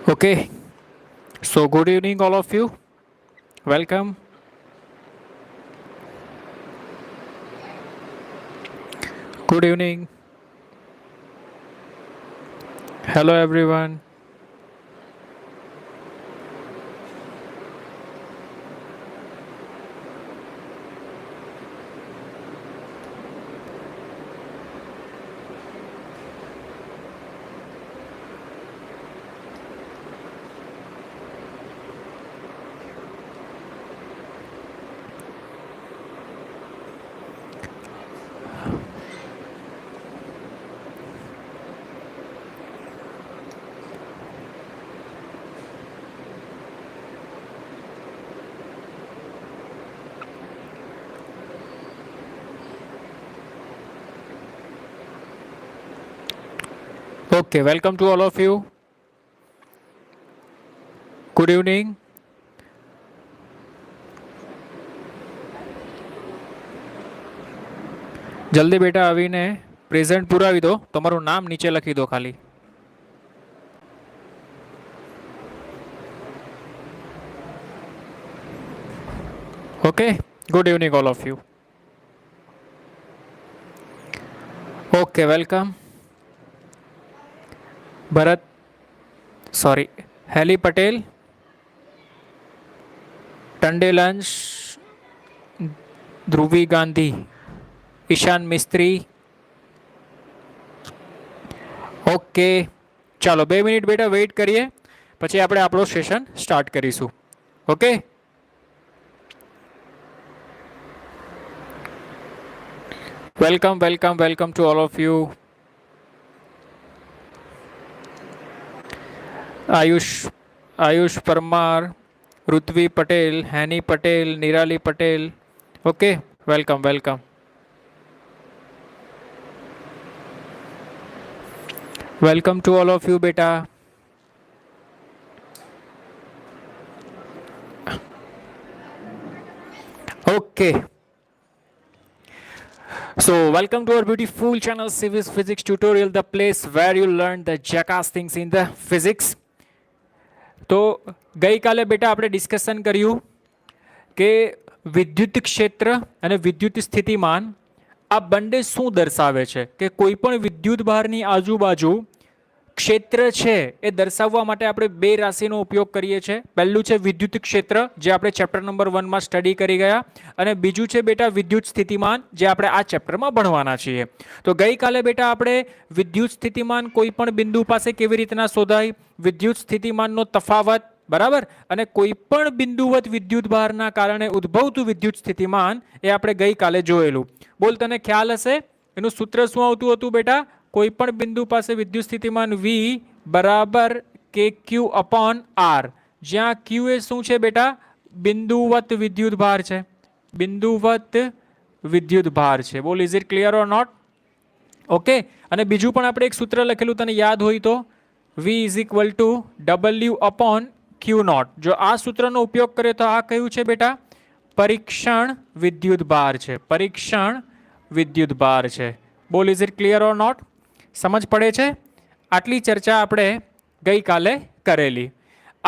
Okay, so good evening, all of you. Welcome. Good evening. Hello, everyone. Okay, welcome to all of you. Good evening. જલ્દી બેટા આવીને present પુરાવી દો. તમારું નામ નીચે લખી દો ખાલી. Okay, good evening, all of you. Okay, welcome. Bharat, sorry, Haley Patel, Tandel Ansh, Dhruvi Gandhi, Ishan Mistry. Okay, ચાલો 2 મિનિટ બેટા વેઇટ કરીએ, પછી આપણે આપણો સેશન સ્ટાર્ટ કરીશું. Okay, welcome welcome welcome to all of you. Ayush Parmar, Rutvi Patel, Heni Patel, Nirali Patel. Okay, welcome welcome. Welcome to all of you બેટા. Okay. So, welcome to our beautiful channel Civis Physics Tutorial, the place where you learn the jackass things in the physics. તો ગઈકાલે બેટા આપણે discussion કર્યું કે વિદ્યુત ક્ષેત્ર અને વિદ્યુત સ્થિતિમાન આ બંને શું દર્શાવે છે કે કોઈ પણ વિદ્યુત ભારની આજુબાજુ ક્ષેત્ર છે એ દર્શાવવા માટે આપણે બે રાશિનો ઉપયોગ કરીએ છીએ. પહેલું છે વિદ્યુત ક્ષેત્ર, જે આપણે ચેપ્ટર નંબર 1માં સ્ટડી કરી ગયા, અને બીજું છે બેટા વિદ્યુત સ્થિતિમાન, જે આપણે આ ચેપ્ટરમાં ભણવાના છીએ. તો ગઈકાલે બેટા આપણે વિદ્યુત સ્થિતિમાન કોઈ પણ બિંદુ પાસે કેવી રીતના શોધાય, વિદ્યુત સ્થિતિમાનનો તફાવત, બરાબર, અને કોઈ પણ બિંદુવત વિદ્યુત ભારના કારણે ઉદ્ભવતું વિદ્યુત સ્થિતિમાન એ આપણે ગઈકાલે જોયેલું. બોલ, તને ખ્યાલ હશે એનું સૂત્ર શું આવતું હતું બેટા? કોઈ પણ બિંદુ પાસે વિદ્યુત સ્થિતિમાન V બરાબર KQ અપોન R, જ્યાં Q એ શું છે બેટા? બિંદુવત વિદ્યુત ભાર છે. બિંદુવત વિદ્યુત ભાર છે. બોલ, is it clear or not? Okay, અને બીજું પણ આપણે એક સૂત્ર લખેલું, તને યાદ હોય તો, V is equal to W upon Q naught. જો આ સૂત્રનો ઉપયોગ કરે તો આ કયું છે બેટા? પરીક્ષણ વિદ્યુત ભાર છે. પરીક્ષણ વિદ્યુત ભાર છે. બોલ, is it clear or not? સમજ પડે છે? આટલી ચર્ચા આપણે ગઈકાલે કરેલી.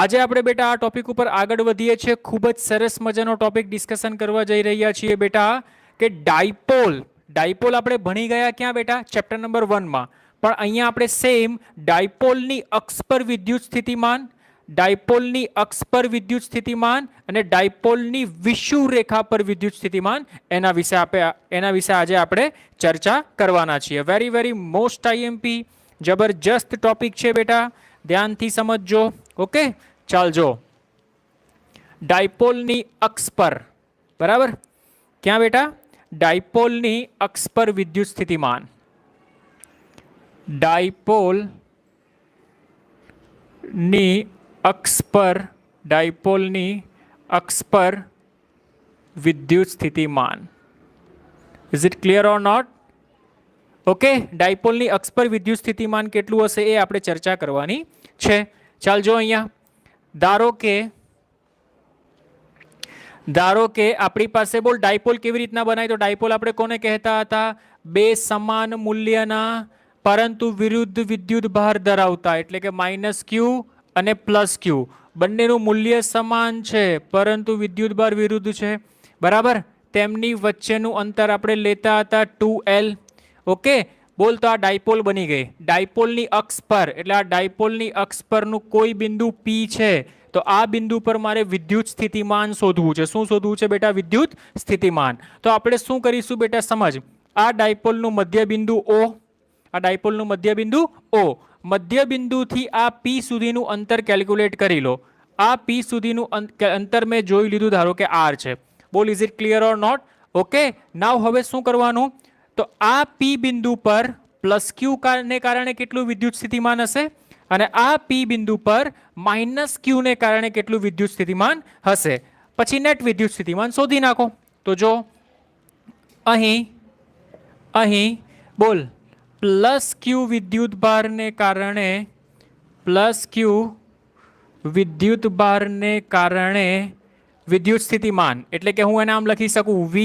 આજે આપણે બેટા આ ટોપિક ઉપર આગળ વધીએ છીએ. ખૂબ જ સરસ મજાનો ટોપિક ડિસ્કશન કરવા જઈ રહ્યા છીએ બેટા, કે ડાયપોલ. ડાયપોલ આપણે ભણી ગયા ક્યાં બેટા? ચેપ્ટર નંબર 1માં. પણ અહીંયા આપણે સેમ ડાયપોલની અક્ષ પર વિદ્યુત સ્થિતિમાન, ડાયપોલની અક્ષ પર વિદ્યુત સ્થિતિમાન અને ડાયપોલની વિષુવત રેખા પર વિદ્યુત સ્થિતિમાન, એના વિશે આજે આપણે ચર્ચા કરવાના છીએ. વેરી વેરી મોસ્ટ આઈએમપી જબરજસ્ત ટોપિક છે બેટા, ધ્યાનથી સમજજો. ઓકે, ચાલજો. ડાયપોલની અક્ષ પર, બરાબર, ક્યાં બેટા? ડાયપોલની અક્ષ પર વિદ્યુત સ્થિતિમાન. ડાયપોલની અક્ષ પર, ડાયપોલની અક્ષ પર વિદ્યુત સ્થિતિમાન. Is it clear or not? Okay, ડાયપોલની અક્ષ પર વિદ્યુત સ્થિતિમાન કેટલું હશે એ આપણે ચર્ચા કરવાની છે. ચાલજો અહીંયા. ધારો કે આપણી પાસે, બોલ, ડાયપોલ કેવી રીતના બનાય? તો ડાયપોલ આપણે કોને કહેતા હતા? બે સમાન મૂલ્યના પરંતુ વિરુદ્ધ વિદ્યુત ભાર ધરાવતા, એટલે કે -Q અને પ્લસ ક્યુ બંનેનું મૂલ્ય સમાન છે પરંતુ વિદ્યુતભાર વિરુદ્ધ છે, બરાબર. તેમની વચ્ચેનું અંતર આપણે લેતા હતા 2L. ઓકે, બોલ તો આ ડાયપોલ બની ગઈ. ડાયપોલની અક્ષ પર એટલે આ ડાયપોલની અક્ષ પરનું કોઈ બિંદુ P છે તો આ બિંદુ પર મારે વિદ્યુત સ્થિતિમાન શોધવું છે. શું શોધવું છે બેટા? વિદ્યુત સ્થિતિમાન. તો આપણે શું કરીશું બેટા? સમજ, આ ડાયપોલનું મધ્યબિંદુ O, આ ડાયપોલનું મધ્યબિંદુ O, મધ્યબિંદુથી આ P સુધીનું અંતર કેલ્ક્યુલેટ કરી લો. આ P સુધીનું અંતર મેં જોઈ લીધું, ધારો કે R છે. બોલ, is it clear or not? Okay, now હવે શું કરવાનું? તો આ P બિંદુ પર પ્લસ ક્યુ ને કારણે કેટલું વિદ્યુત સ્થિતિમાન હશે અને આ P બિંદુ પર માઇનસ ક્યુ ને કારણે કેટલું વિદ્યુત સ્થિતિમાન હશે. પછી નેટ વિદ્યુત સ્થિતિમાન શોધી નાખો. તો જો અહીં બોલ, પ્લસ ક્યુ વિદ્યુત ભારને કારણે, પ્લસ ક્યુ વિદ્યુત ભારને કારણે વિદ્યુત સ્થિતિમાન એટલે કે હું એને આમ લખી શકું V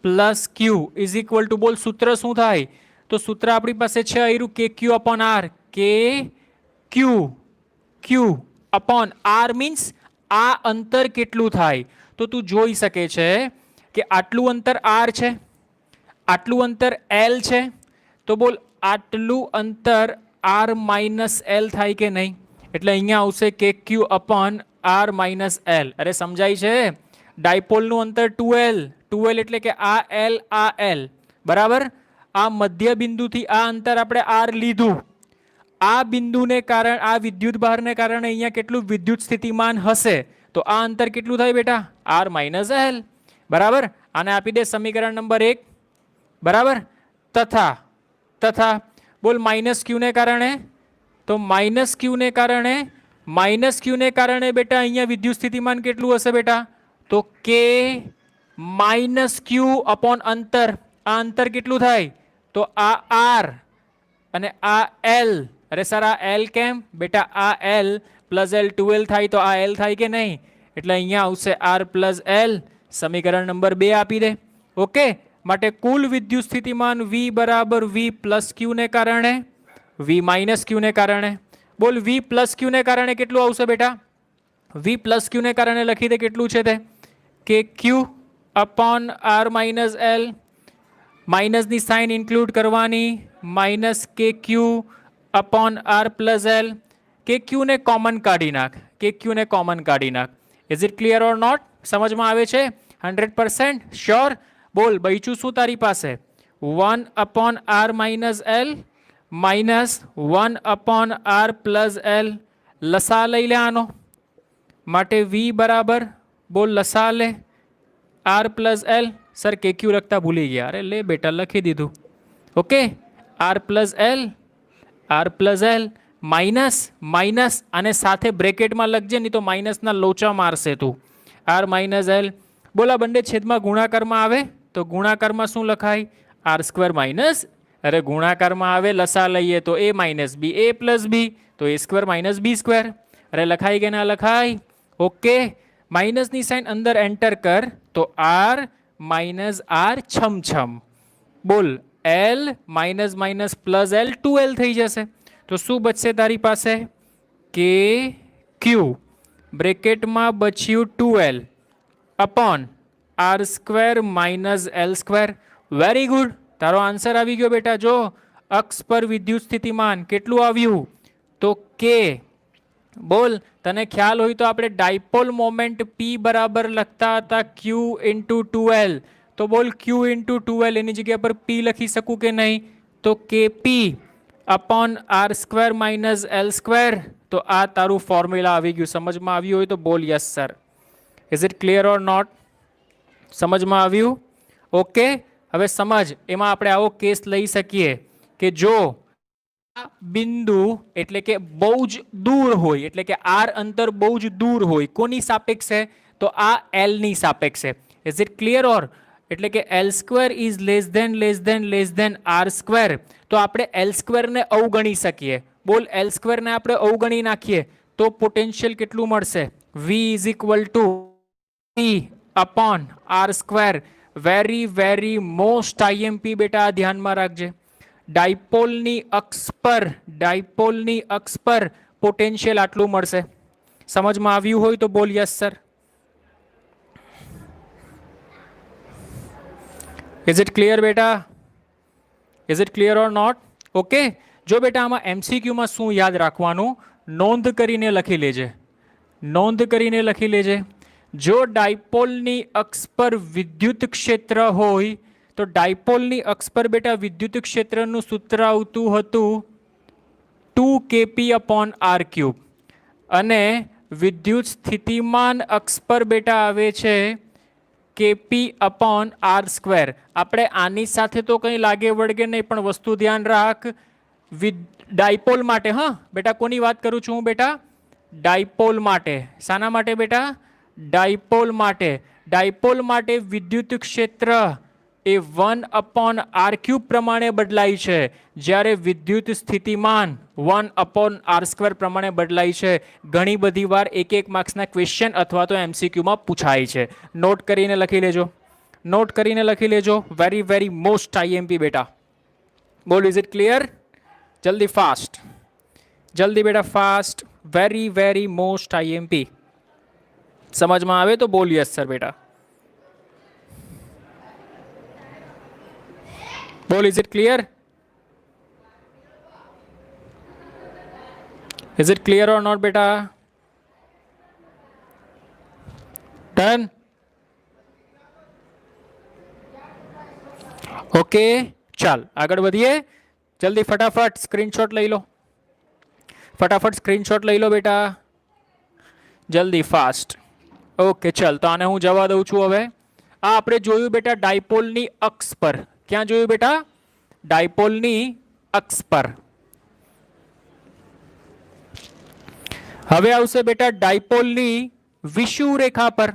plus Q is equal two, બોલ સૂત્ર શું થાય? તો સૂત્ર આપણી પાસે છે આયરું કે ક્યુ અપોન આર. કે ક્યુ અપોન આર મીન્સ આ અંતર કેટલું થાય? તો તું જોઈ શકે છે કે આટલું અંતર આર છે, આટલું અંતર એલ છે. તો બોલ આટલું અંતર આર માઇનસ એલ થાય કે નહીં? એટલે અહીંયા આવશે કે Q upon R minus L. અરે સમજાય છે? ડાયપોલનું અંતર 2L, 2L એટલે કે આ L આ L, બરાબર. આ મધ્ય બિંદુથી આ અંતર આપણે આર લીધું. આ બિંદુને કારણે, આ વિદ્યુત ભારને કારણે અહીંયા કેટલું વિદ્યુત સ્થિતિમાન હશે? તો આ અંતર કેટલું થાય બેટા? આર માઇનસ એલ, બરાબર. આને આપી દે સમીકરણ નંબર 1, બરાબર. તથા બોલ માઇનસ ક્યુ ને કારણે, તો માઇનસ ક્યુ ને કારણે, માઇનસ ક્યુ ને કારણે બેટા અહીંયા વિદ્યુત સ્થિતિમાન કેટલું હશે બેટા? તો કે માઇનસ ક્યુ અપોન અંતર. આ અંતર કેટલું થાય? તો આ આર અને આ એલ. અરે સર આ એલ કેમ બેટા? આ એલ પ્લસ એલ 2L થાય તો આ એલ થાય કે નહીં? એટલે અહીંયા આવશે આર પ્લસ એલ. સમીકરણ નંબર 2 આપી દે. ઓકે, માટે કુલ વિદ્યુત સ્થિતિમાન V બરાબર V પ્લસ ક્યુ ને કારણે, V માઇનસ ક્યુ ને કારણે. બોલ V પ્લસ ક્યુ ને કારણે કેટલું આવશે બેટા? V પ્લસ ક્યુ ને કારણે લખી દે કેટલું છે તે? K Q upon R minus L. માઇનસની સાઇન ઇન્ક્લુડ કરવાની, minus K Q upon R plus L. K Q ને કોમન કાઢી નાખ, કે ક્યુ ને કોમન કાઢી નાખ. Is it clear or not? સમજમાં આવે છે? 100% શ્યોર? બોલ બૈચું શું તારી પાસે? 1 upon R minus L minus 1 upon R plus L. લસા લઈ લે આનો. માટે V બરાબર, બોલ લસા લે, આર પ્લસ એલ. સર કે ક્યુ લખતા ભૂલી ગયા. અરે લે બેટા, લખી દીધું. Okay, R plus L, R plus L minus minus, અને સાથે બ્રેકેટમાં લખજે, નહીં તો માઇનસના લોચા મારશે તું. R minus L. બોલા બંને છેદમાં ગુણાકારમાં આવે તો ગુણાકારમાં શું લખાય? આર સ્ક્વેર માઇનસ, અરે ગુણાકારમાં આવે લસા લઈએ તો a minus B, a plus B તો a square minus B square. અરે લખાય કે ના લખાય? ઓકે, માઇનસની સાઇન અંદર એન્ટર કર તો આર માઇનસ આર છમ. બોલ L minus minus plus L 2L થઈ જશે. તો શું બચશે તારી પાસે? કે ક્યુ બ્રેકેટમાં બચ્યું 2L upon R square minus L square. Very good, તારો આન્સર આવી ગયો બેટા. જો અક્ષ પર વિદ્યુત સ્થિતિમાન કેટલું આવ્યું? તો કે, બોલ તને ખ્યાલ હોય તો આપણે ડાયપોલ મોમેન્ટ P બરાબર લખતા હતા Q ઇન્ટુ 2L. તો બોલ Q ઇન્ટુ 2L એની જગ્યા પર P લખી શકું કે નહીં? તો KP upon R square minus L square. તો આ તારું ફોર્મ્યુલા આવી ગયું. સમજમાં આવ્યું હોય તો બોલ yes sir. Is it clear or not? સમજમાં આવ્યું? ઓકે, હવે સમજ, એમાં આપણે આવો કેસ લઈ શકીએ કે જો બિંદુ એટલે કે બહુ જ દૂર હોય, એટલે કે આર અંતર બહુ જ દૂર હોય. કોની સાપેક્ષે? તો આ એલ ની સાપેક્ષે. Is it clear or? એટલે કે L square is less than R square. તો આપણે એલ સ્ક્વેરને અવગણી શકીએ. બોલ એલ સ્ક્વેરને આપણે અવગણી નાખીએ તો પોટેન્શિયલ કેટલું મળશે? V is equal to P upon R square. Very most IMP બેટા, ધ્યાનમાં રાખજે. ડાયપોલની અક્ષ પર પોટેન્શિયલ આટલું મળશે. સમજમાં આવ્યું હોય તો બોલ yes sir. Is it clear બેટા? Is it clear or not? Okay. જો બેટા આમાં એમસીક્યુમાં શું યાદ રાખવાનું, નોંધ કરીને લખી લેજે. નોંધ કરીને લખી લેજે. જો ડાયપોલની અક્ષ પર વિદ્યુત ક્ષેત્ર હોય તો ડાયપોલની અક્ષ પર બેટા વિદ્યુત ક્ષેત્રનું સૂત્ર આવતું હતું 2kp/r³ અને વિદ્યુત સ્થિતિમાન અક્ષ પર બેટા આવે છે kp/r². આપણે આની સાથે તો કંઈ લાગે વળગે નહીં, પણ વસ્તુ ધ્યાન રાખ. ડાયપોલ માટે, હા બેટા કોની વાત કરું છું હું બેટા? ડાયપોલ માટે. શાના માટે બેટા? ડાયપોલ માટે. ડાયપોલ માટે વિદ્યુત ક્ષેત્ર એ 1/r³ પ્રમાણે બદલાય છે, જ્યારે વિદ્યુત સ્થિતિમાન 1/r² પ્રમાણે બદલાય છે. ઘણી બધી વાર એક માર્ક્સના ક્વેશ્ચન અથવા તો એમસીક્યુમાં પૂછાય છે. નોટ કરીને લખી લેજો. નોટ કરીને લખી લેજો. વેરી વેરી મોસ્ટ આઈએમપી બેટા. બોલ ઇઝ ઇટ ક્લિયર? જલ્દી ફાસ્ટ. જલ્દી બેટા fast. Very very most IMP. સમજમાં આવે તો બોલ યસ સર બેટા. બોલ is it clear? Is it clear or not બેટા? ડન? ઓકે ચાલ આગળ વધીએ. જલ્દી ફટાફટ સ્ક્રીનશોટ લઈ લો. ફટાફટ સ્ક્રીનશોટ લઈ લો બેટા. જલ્દી ફાસ્ટ. ઓકે ચાલ તો આને હું જવા દઉં છું. હવે આ આપણે જોયું બેટા ડાયપોલની અક્ષ પર. ક્યાં જોયું બેટા? ડાયપોલની અક્ષ પર. હવે આવશે બેટા ડાયપોલની વિષુવ રેખા પર.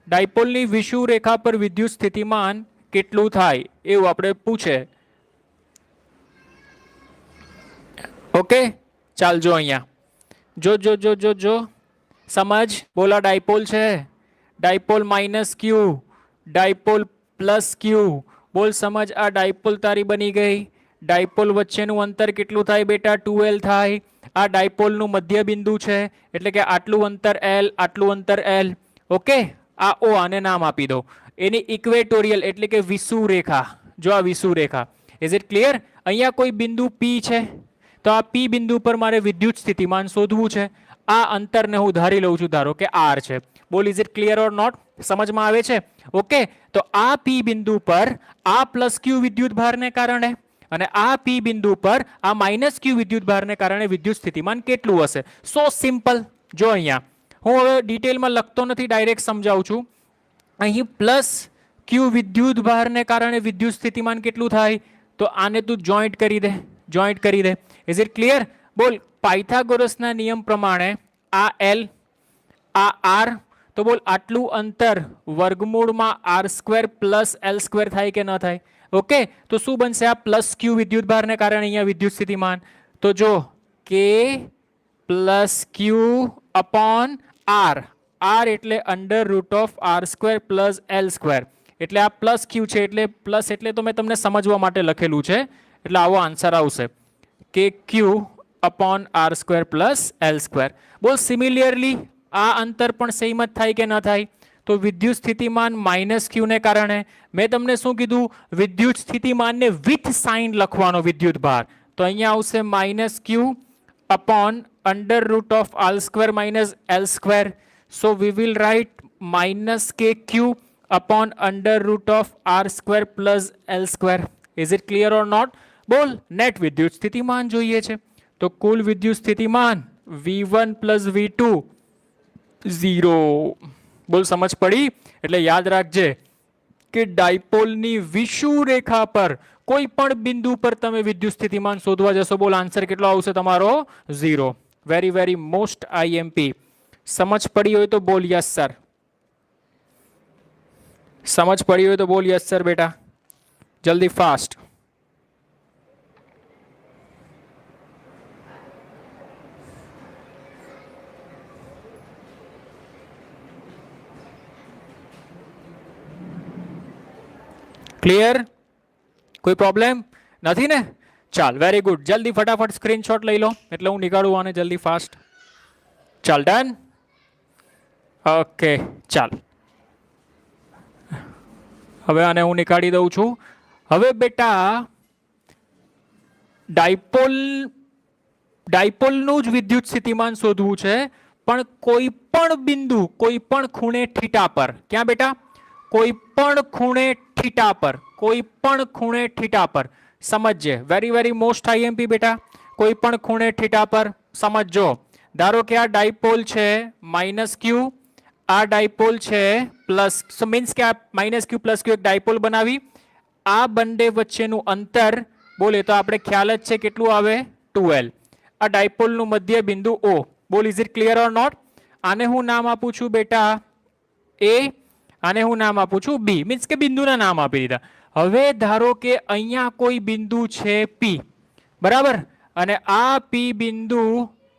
ડાયપોલની વિષુવ રેખા પર વિદ્યુત સ્થિતિમાન કેટલું થાય એવું આપણે પૂછે. ઓકે ચાલ જો અહીંયા જો જો જો જો જો સમજ. બોલા ડાયપોલ છે. Dipole -q, dipole +q. બોલ સમજ. આ ડાયપોલ તારી બની ગઈ. ડાયપોલ વચ્ચેનું અંતર કેટલું થાય બેટા? 2l થાય. આ ડાયપોલનું મધ્ય બિંદુ છે, એટલે કે આટલું અંતર l, આટલું અંતર l. ઓકે આ ઓ આને નામ આપી દો. એની ઇક્વેટોરિયલ એટલે કે વિષુવ રેખા. જો આ વિષુવ રેખા. Is it clear? અહીંયા કોઈ બિંદુ P છે તો આ P બિંદુ પર મારે વિદ્યુત સ્થિતિમાન શોધવું છે. આ અંતરને હું ધારી લઉં છું, ધારો કે r છે. બોલ is it clear or not? સમજમાં આવે છે? ઓકે તો આ P બિંદુ પર આ +q વિદ્યુત ભારને કારણે અને આ P બિંદુ પર આ -q વિદ્યુત ભારને કારણે વિદ્યુત સ્થિતિમાન કેટલું હશે? સો સિમ્પલ. જો અહીંયા હું હવે ડિટેલમાં લખતો નથી, ડાયરેક્ટ સમજાવું છું. અહીં +q વિદ્યુત ભારને કારણે વિદ્યુત સ્થિતિમાન કેટલું થાય? તો આને તું જોઈન્ટ કરી દે. જોઈન્ટ કરી દે. Is it clear? બોલ પાયથાગોરસના નિયમ પ્રમાણે આ l, આ r, તો બોલ આટલું અંતર વર્ગમૂળમાં r² + l² થાય કે ન થાય? ઓકે તો શું બનશે? આ +q વિદ્યુત ભારને કારણે અહીંયા વિદ્યુત સ્થિતિમાન. તો જો k + q / r. r એટલે √r² + l². એટલે આ +q છે, એટલે પ્લસ એટલે તો મેં તમને સમજવા માટે લખેલું છે. એટલે આવો આન્સર આવશે કે q / r² + l². બોલ સિમિલિયરલી આ અંતર પણ સેમ જ થાય કે ન થાય? તો વિદ્યુત સ્થિતિમાન -q ને કારણે મેં તમને શું કીધું? વિદ્યુત સ્થિતિમાનને વિથ સાઇન લખવાનો વિદ્યુત ભાર. તો અહીંયા આવશે -q / √r² - l². So we will write -kq / √r² + l². Is it clear or not? બોલ નેટ વિદ્યુત સ્થિતિમાન જોઈએ છે. તો કુલ વિદ્યુત સ્થિતિમાન V1 + V2 0. બોલ સમજ પડી? એટલે યાદ રાખજે કે ડાયપોલની વિષુવ રેખા પર કોઈ પણ બિંદુ પર તમે વિદ્યુત સ્થિતિમાન શોધવા જશો, બોલ આન્સર કેટલો આવશે તમારો? 0. Very very most IMP. સમજ પડી હોય તો બોલ યસ સર. સમજ પડી હોય તો બોલ યસ સર બેટા. જલ્દી ફાસ્ટ. ક્લિયર? કોઈ પ્રોબ્લેમ નથી ને? ચાલ વેરી ગુડ, જલ્દી ફટાફટ સ્ક્રીનશોટ લઈ લો એટલે હું નીકાળું આને જલ્દી ફાસ્ટ. ચાલ ડન. ઓકે ચાલ, હવે આને હું નીકાળી દઉં છું. હવે બેટા ડાયપોલનું જ વિદ્યુત સ્થિતિમાન શોધવું છે, પણ કોઈ પણ બિંદુ કોઈ પણ ખૂણે થીટા પર. ક્યાં બેટા? કોઈ પણ ખૂણે થીટા પર, કોઈ પણ ખૂણે થીટા પર. સમજજે, વેરી વેરી મોસ્ટ આઈએમપી બેટા. કોઈ પણ ખૂણે થીટા પર સમજજો. ધારો કે આ ડાયપોલ છે -q, આ ડાયપોલ છે પ્લસ, મીન્સ કે આ -q + q એક ડાયપોલ બનાવી. આ બંને વચ્ચેનું અંતર બોલે તો આપણે ખ્યાલ જ છે કેટલું આવે, 2l. આ ડાયપોલનું મધ્ય બિંદુ O. બોલ, is it clear or not? આને હું નામ આપું છું બેટા A, આને હું નામ આપું છું B, મીન્સ કે બિંદુના નામ આપી દીધા. હવે ધારો કે અહીંયા કોઈ બિંદુ છે P, બરાબર, અને આ P બિંદુ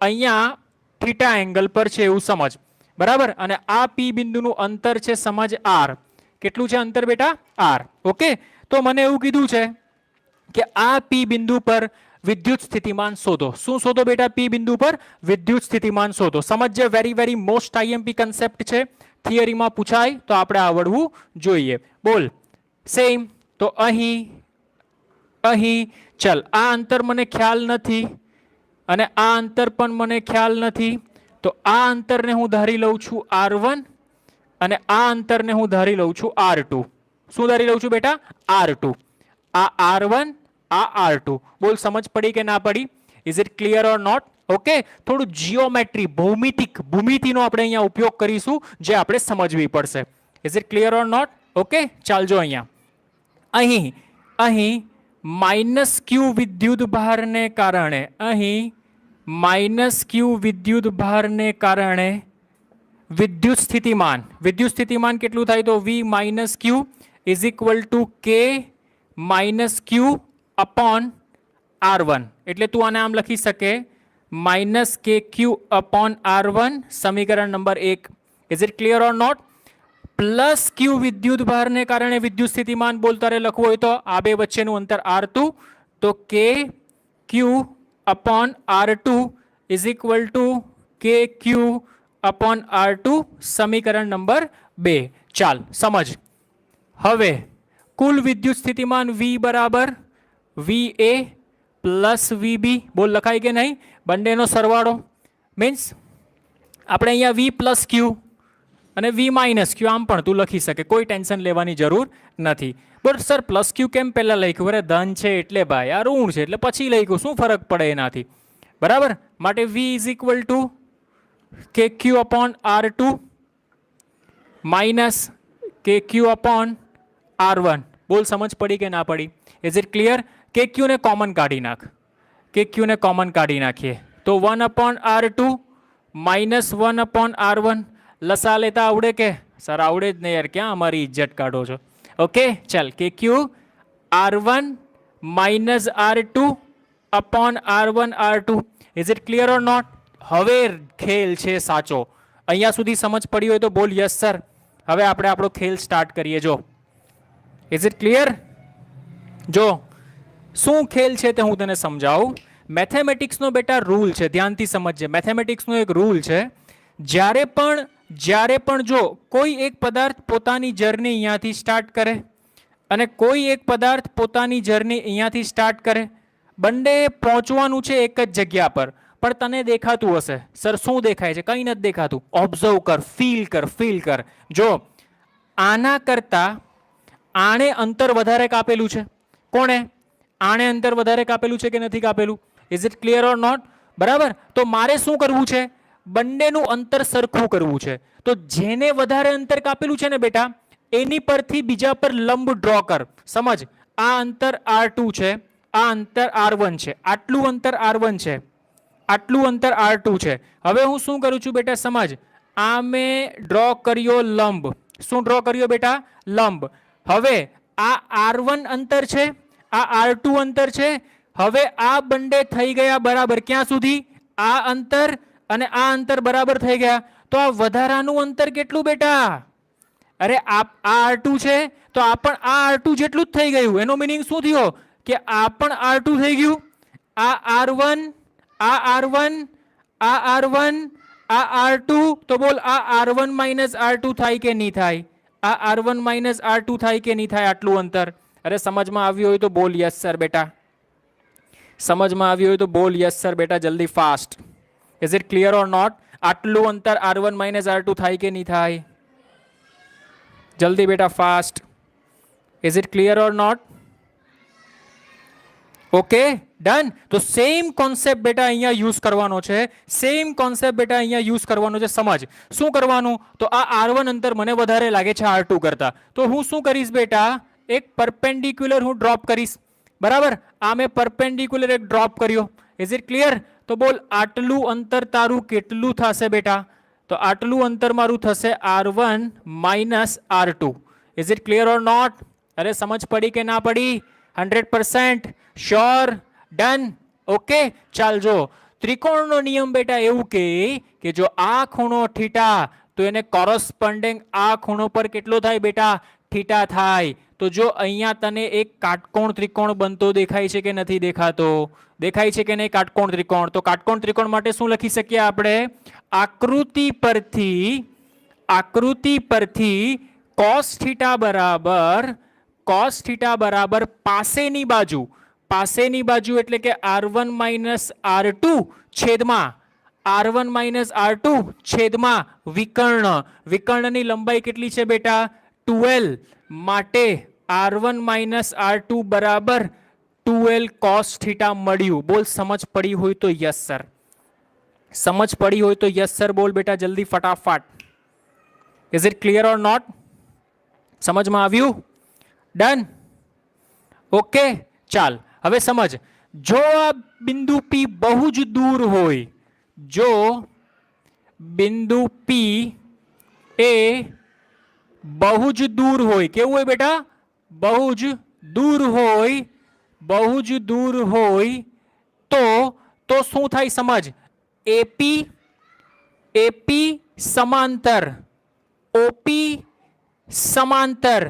અહીંયા થીટા એંગલ પર છે એવું સમજ, બરાબર, અને આ P બિંદુનું અંતર છે સમજ R. કેટલું છે અંતર બેટા? R. ઓકે, તો મને એવું કીધું છે કે આ P બિંદુ પર વિદ્યુત સ્થિતિમાન શોધો. શું શોધો બેટા? P બિંદુ પર વિદ્યુત સ્થિતિમાન શોધો. સમજજે, very very most IMP concept છે. થિયરીમાં પૂછાય તો આપણે આવડવું જોઈએ. બોલ સેમ. તો અહીં ચલ, આ અંતર મને ખ્યાલ નથી અને આ અંતર પણ મને ખ્યાલ નથી, તો આ અંતરને હું ધારી લઉં છું R1 અને આ અંતરને હું ધારી લઉં છું R2. શું ધારી લઉં છું બેટા? R2. આ R1, આ R2. બોલ સમજ પડી કે ના પડી? Is it clear or not? Okay, થોડું જીઓમેટ્રી, ભૂમિતિનો આપણે અહીંયા ઉપયોગ કરીશું જે આપણે સમજવી પડશે. Is it clear or not? Okay, ચાલજો અહીંયા. અહીં -q વિદ્યુત ભારને કારણે, અહીં -q વિદ્યુત ભારને કારણે વિદ્યુત સ્થિતિમાન કેટલું થાય? તો V - q = K - q upon R1. એટલે તું આને આમ લખી શકે -kq upon R1, સમીકરણ નંબર 1. Is it clear or not? Plus q વિદ્યુત ભારને કારણે વિદ્યુત સ્થિતિમાન બોલ તારે લખવું હોય તો આ બે વચ્ચેનું અંતર R2, તો kq upon R2 = kq upon R2, સમીકરણ નંબર 2. ચાલ સમજ. હવે કુલ વિદ્યુત સ્થિતિમાન V બરાબર VA પ્લસ VB. બોલ લખાય કે નહીં? બંનેનો સરવાળો, મીન્સ આપણે અહીંયા V + q અને V - q આમ પણ તું લખી શકે, કોઈ ટેન્શન લેવાની જરૂર નથી. બોલ સર +q કેમ પહેલા લખ્યું? અરે ધન છે એટલે ભાઈ, આ ઋણ છે એટલે પછી લખ્યું, શું ફરક પડે એનાથી, બરાબર. માટે V = kq upon R2 - kq upon R1. બોલ સમજ પડી કે ના પડી? Is it clear? kq ને કોમન કાઢી નાખ, kq ને કોમન કાઢી નાખીએ તો 1/R2 - 1/R1. લસા લેતા આવડે કે? સર આવડે જ નહીં યાર, ક્યાં અમારી ઇજ્જત કાઢો છો? ઓકે ચાલ, kq R1 - R2 upon R1 R2. Is it clear or not? હવે ખેલ છે સાચો. અહીંયા સુધી સમજ પડી હોય તો બોલ યસ સર. હવે આપણે આપણો ખેલ સ્ટાર્ટ કરીએ. જો ઇઝ ઇટ ક્લિયર? જો શું ખેલ છે તે હું તને સમજાવું. મેથેમેટિક્સનો બેટા રૂલ છે, ધ્યાનથી સમજજે. મેથેમેટિક્સનો એક રૂલ છે, જ્યારે પણ જો કોઈ એક પદાર્થ પોતાની જર્ની અહીંયાથી સ્ટાર્ટ કરે અને કોઈ એક પદાર્થ પોતાની જર્ની અહીંયાથી સ્ટાર્ટ કરે, બંને પહોંચવાનું છે એક જ જગ્યા પર, પણ તને દેખાતું હશે સર શું દેખાય છે? કંઈ નથી દેખાતું. ઓબ્ઝર્વ કર, ફીલ કર. જો આના કરતા આણે અંતર વધારે કાપેલું છે. કોણે? આણે અંતર વધારે કાપેલું છે કે નથી કાપેલું? Is it clear or not? બરાબર. તો મારે શું કરવું છે? બંનેનું અંતર સરખું કરવું છે. તો જેને વધારે અંતર કાપેલું છે ને બેટા, એની પરથી બીજા પર લંબ ડ્રો કર. સમજ, આ અંતર R2 છે, આ અંતર R1 છે, આટલું અંતર R1 છે, આટલું અંતર R2 છે. હવે હું શું કરું છું બેટા? સમજ, આ મેં ડ્રો કર્યો લંબ. શું ડ્રો કર્યો બેટા? લંબ. હવે આ R1 અંતર છે, આ R2 અંતર છે. હવે આ બંને થઈ ગયા બરાબર. ક્યાં સુધી? આ અંતર અને આ અંતર બરાબર થઈ ગયા. તો આ વધારાનું અંતર કેટલું બેટા? અરે આ R2 છે તો આ પણ આ R2 જેટલું જ થઈ ગયું. એનો મીનિંગ શું થયો? કે આ પણ R2 થઈ ગયું, આ R1, આ R1, આ R1, આ R2. તો બોલ આ R1 માઇનસ R2 થાય કે નહીં થાય? આ R1 માઇનસ R2 થાય કે નહીં થાય આટલું અંતર? અરે સમજમાં આવ્યું હોય તો બોલ યસ સર બેટા. સમજમાં આવ્યું હોય તો બોલ યસ સર બેટા, જલ્દી fast. Is it clear or not? આટલું અંતર R1 માઇનસ R2 થાય કે નહીં થાય? જલ્દી બેટા fast. Is it clear or not? Okay done. તો સેમ કોન્સેપ્ટ બેટા અહીંયા યુઝ કરવાનો છે. સેમ કોન્સેપ્ટ બેટા અહીંયા યુઝ કરવાનો છે. સમજ શું કરવાનું? તો આ R1 અંતર મને વધારે લાગે છે R2 કરતા, તો હું શું કરીશ બેટા? એક પરપેન્ડિક્યુલર હું ડ્રોપ કરીશ. બરાબર, આ મેં પરપેન્ડિક્યુલર એક ડ્રોપ કર્યો. Is it clear? તો બોલ આટલું અંતર તારું કેટલું થશે બેટા? તો આટલું અંતર મારું થશે R1 minus R2. Is it clear or not? અરે સમજ પડી કે ના પડી? 100% શ્યોર? ડન. ઓકે ચાલ જો ત્રિકોણનો નિયમ બેટા એવું કે જો આ ખૂણો થીટા તો એને કોરસ્પોન્ડિંગ આ ખૂણો પર કેટલો થાય બેટા? થીટા થાય. તો જો અહીંયા તને એક કાટકોણ ત્રિકોણ બનતો દેખાય છે કે નથી દેખાતો? દેખાય છે કે નહીં કાટકોણ ત્રિકોણ? તો કાટકોણ ત્રિકોણ માટે શું લખી શકીએ આપણે? આકૃતિ પરથી cos થીટા બરાબર પાસેની બાજુ એટલે કે R1 માઇનસ R2 છેદમાં વિકર્ણની લંબાઈ કેટલી છે બેટા? 12. માટે R1 માઇનસ R2 બરાબર 12 cos થીટા મળ્યું. બોલ સમજ પડી હોય તો યસ સર. સમજ પડી હોય તો યસ સર બોલ બેટા જલ્દી ફટાફટ. Is it clear or not? સમજમાં આવ્યું? ડન. ઓકે ચાલ હવે સમજ. જો આ બિંદુ P બહુ જ દૂર હોય, જો બિંદુ P એ બહુ જ દૂર હોય, કેવું હોય બેટા? બહુ જ દૂર હોય તો શું થાય સમજ? AP સમાંતર, OP સમાંતર,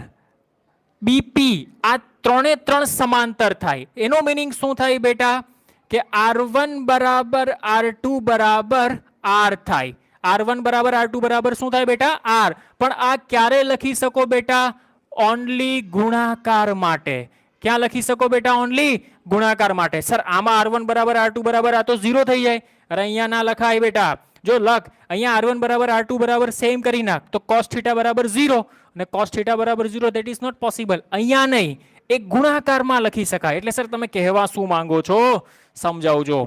BP આ ત્રણ સમાંતર થાય. એનો મીનિંગ શું થાય બેટા? કે R1 બરાબર R2 બરાબર R થાય. R1 બરાબર R2 બરાબર શું થાય બેટા? R. પણ આ ક્યારે લખી શકો બેટા? ઓનલી ગુણાકાર માટે. ક્યાં લખી શકો બેટા? ઓનલી ગુણાકાર માટે. સર આમાં R1 બરાબર R2 બરાબર આ તો 0 થઈ જાય. અરે અહીંયા ના લખાય બેટા. જો લખ અહીંયા R1 બરાબર R2 બરાબર સેમ કરી નાખ તો cos થીટા બરાબર 0 અને cos થીટા બરાબર 0 ધેટ ઇઝ નોટ પોસિબલ. અહીંયા નહીં, એક ગુણાકારમાં લખી શકાય. એટલે સર તમે કહેવા શું માંગો છો સમજાવજો.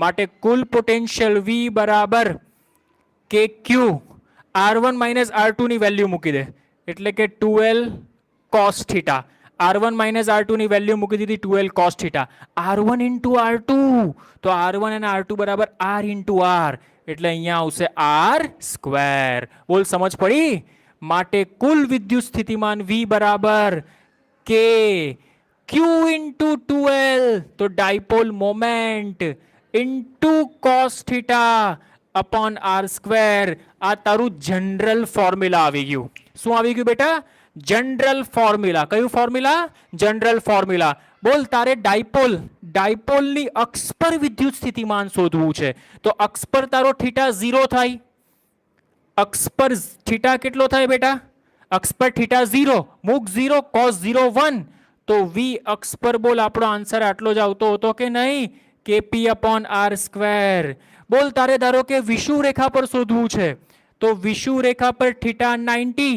માટે કુલ પોટેન્શિયલ V બરાબર KQ R1 માઇનસ R2 ની વેલ્યુ મૂકી દે એટલે કે 12 cos theta. R1 minus R2 ની વેલ્યુ મૂકી દીધી 12 cos theta. R1 into R2 તો R1 અને R2 બરાબર R ઇન્ટુ R એટલે અહીંયા આવશે R સ્ક્વેર. બોલ સમજ પડી? માટે કુલ વિદ્યુત સ્થિતિમાન V બરાબર K Q ઇન્ટુ 12 તો dipole moment into cos theta upon R square. આ તારું જનરલ ફોર્મ્યુલા આવી ગયું. શું આવી ગયું બેટા? General formula. કયું ફોર્મ્યુલા? General formula. બોલ તારે ડાયપોલની અક્ષ પર વિદ્યુત સ્થિતિમાન શોધવું છે તો અક્ષ પર તારો થીટા 0 થાય. અક્ષ પર થીટા કેટલો થાય બેટા? અક્ષ પર થીટા 0 મૂક 0 cos 0 1 તો V અક્ષ પર બોલ આપણો આન્સર આટલો જ આવતો હતો કે નહીં? KP upon R square. બોલ તારે ધારો કે વિષુવ રેખા પર શોધવું છે તો વિષુવ રેખા પર થીટા 90,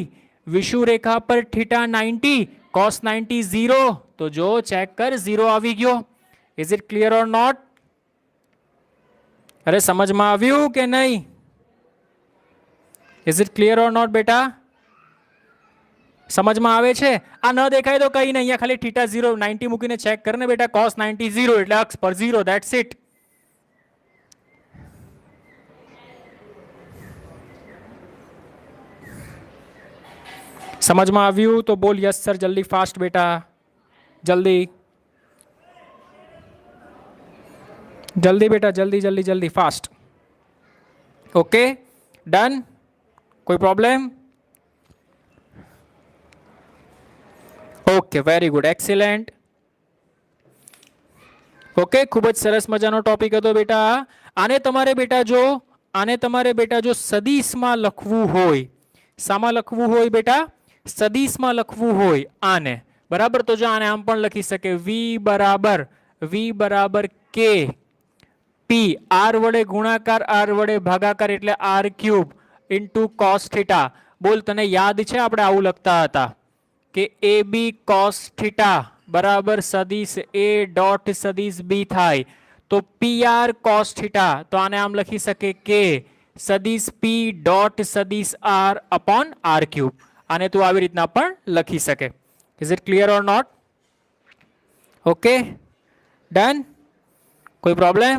વિષુવ રેખા પર થીટા 90 cos 90 0 તો જો ચેક કર 0 આવી ગયો. Is it clear or not? અરે સમજમાં આવ્યું કે નહીં? Is it clear or not બેટા? સમજમાં આવે છે? આ ન દેખાય તો કઈ નહીં, અહીંયા ખાલી થીટા 0 90 મૂકીને ચેક કરને બેટા. cos 90 0 એટલે અક્ષ પર 0, ધેટ્સ ઇટ. સમજમાં આવ્યું તો બોલ યસ સર જલ્દી ફાસ્ટ બેટા. જલ્દી બેટા, જલ્દી ફાસ્ટ. Okay done. કોઈ problem? Okay very good, excellent. Okay, ખૂબ જ સરસ મજાનો ટોપિક હતો બેટા. આને તમારે બેટા જો સદીશમાં લખવું હોય, શામાં લખવું હોય બેટા? સદીશમાં લખવું હોય આને, બરાબર. તો જો આને આમ પણ લખી શકે, v બરાબર કે પી, આર વડે ગુણાકાર આર વડે ભાગાકાર એટલે R cube into cos theta. બોલ, તને યાદ છે આપણે આવું લખતા હતા કે એ બી કોસ થીટા બરાબર સદીશ એ ડોટ સદીશ બી થાય તો પી આર કોસ થીટા. તો આને આમ લખી શકે કે સદીશ પી ડોટ સદીશ આર અપોન આર ક્યુબ. આને તું આવી રીતના પણ લખી શકે. Is it clear or not? Okay, done. કોઈ પ્રોબ્લેમ?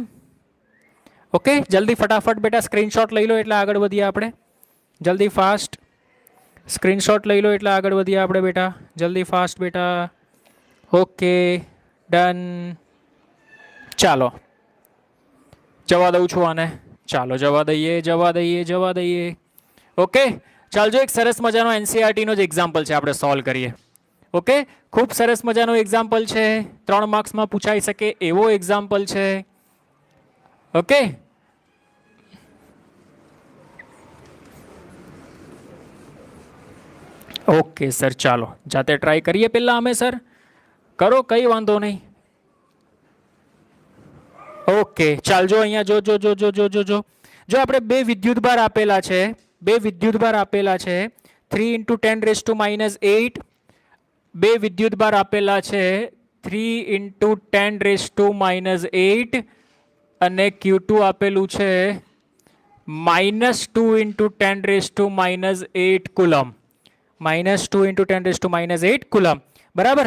ઓકે, જલ્દી ફટાફટ બેટા સ્ક્રીનશોટ લઈ લો એટલે આગળ વધીએ આપણે. જલ્દી ફાસ્ટ સ્ક્રીનશોટ લઈ લો એટલે આગળ વધીએ આપણે બેટા. જલ્દી ફાસ્ટ બેટા. Okay, done. ચાલો, જવા દઉં છું આને. ચાલો જવા દઈએ. ઓકે, ચાલજો. એક સરસ મજાનો એનસીઆરટી નો જ એક્ઝામ્પલ છે, આપણે સોલ્વ કરીએ. ઓકે, ખૂબ સરસ મજાનો એક્ઝામ્પલ છે, 3 માર્ક્સમાં પૂછાઈ શકે એવો એક્ઝામ્પલ છે. ઓકે, ઓકે સર, ચાલો જાતે ટ્રાય કરીએ પહેલા અમે. સર કરો, કઈ વાંધો નહીં. ઓકે, ચાલજો. અહીંયા જો આપણે બે વિદ્યુતભાર આપેલા છે, 3 × 10⁻⁸, બે વિદ્યુતભાર આપેલા છે 3 × 10⁻⁸ અને Q2 આપેલું છે -2 × 10⁻⁸ કુલમ. -2 × 10⁻⁸ કુલમ, બરાબર.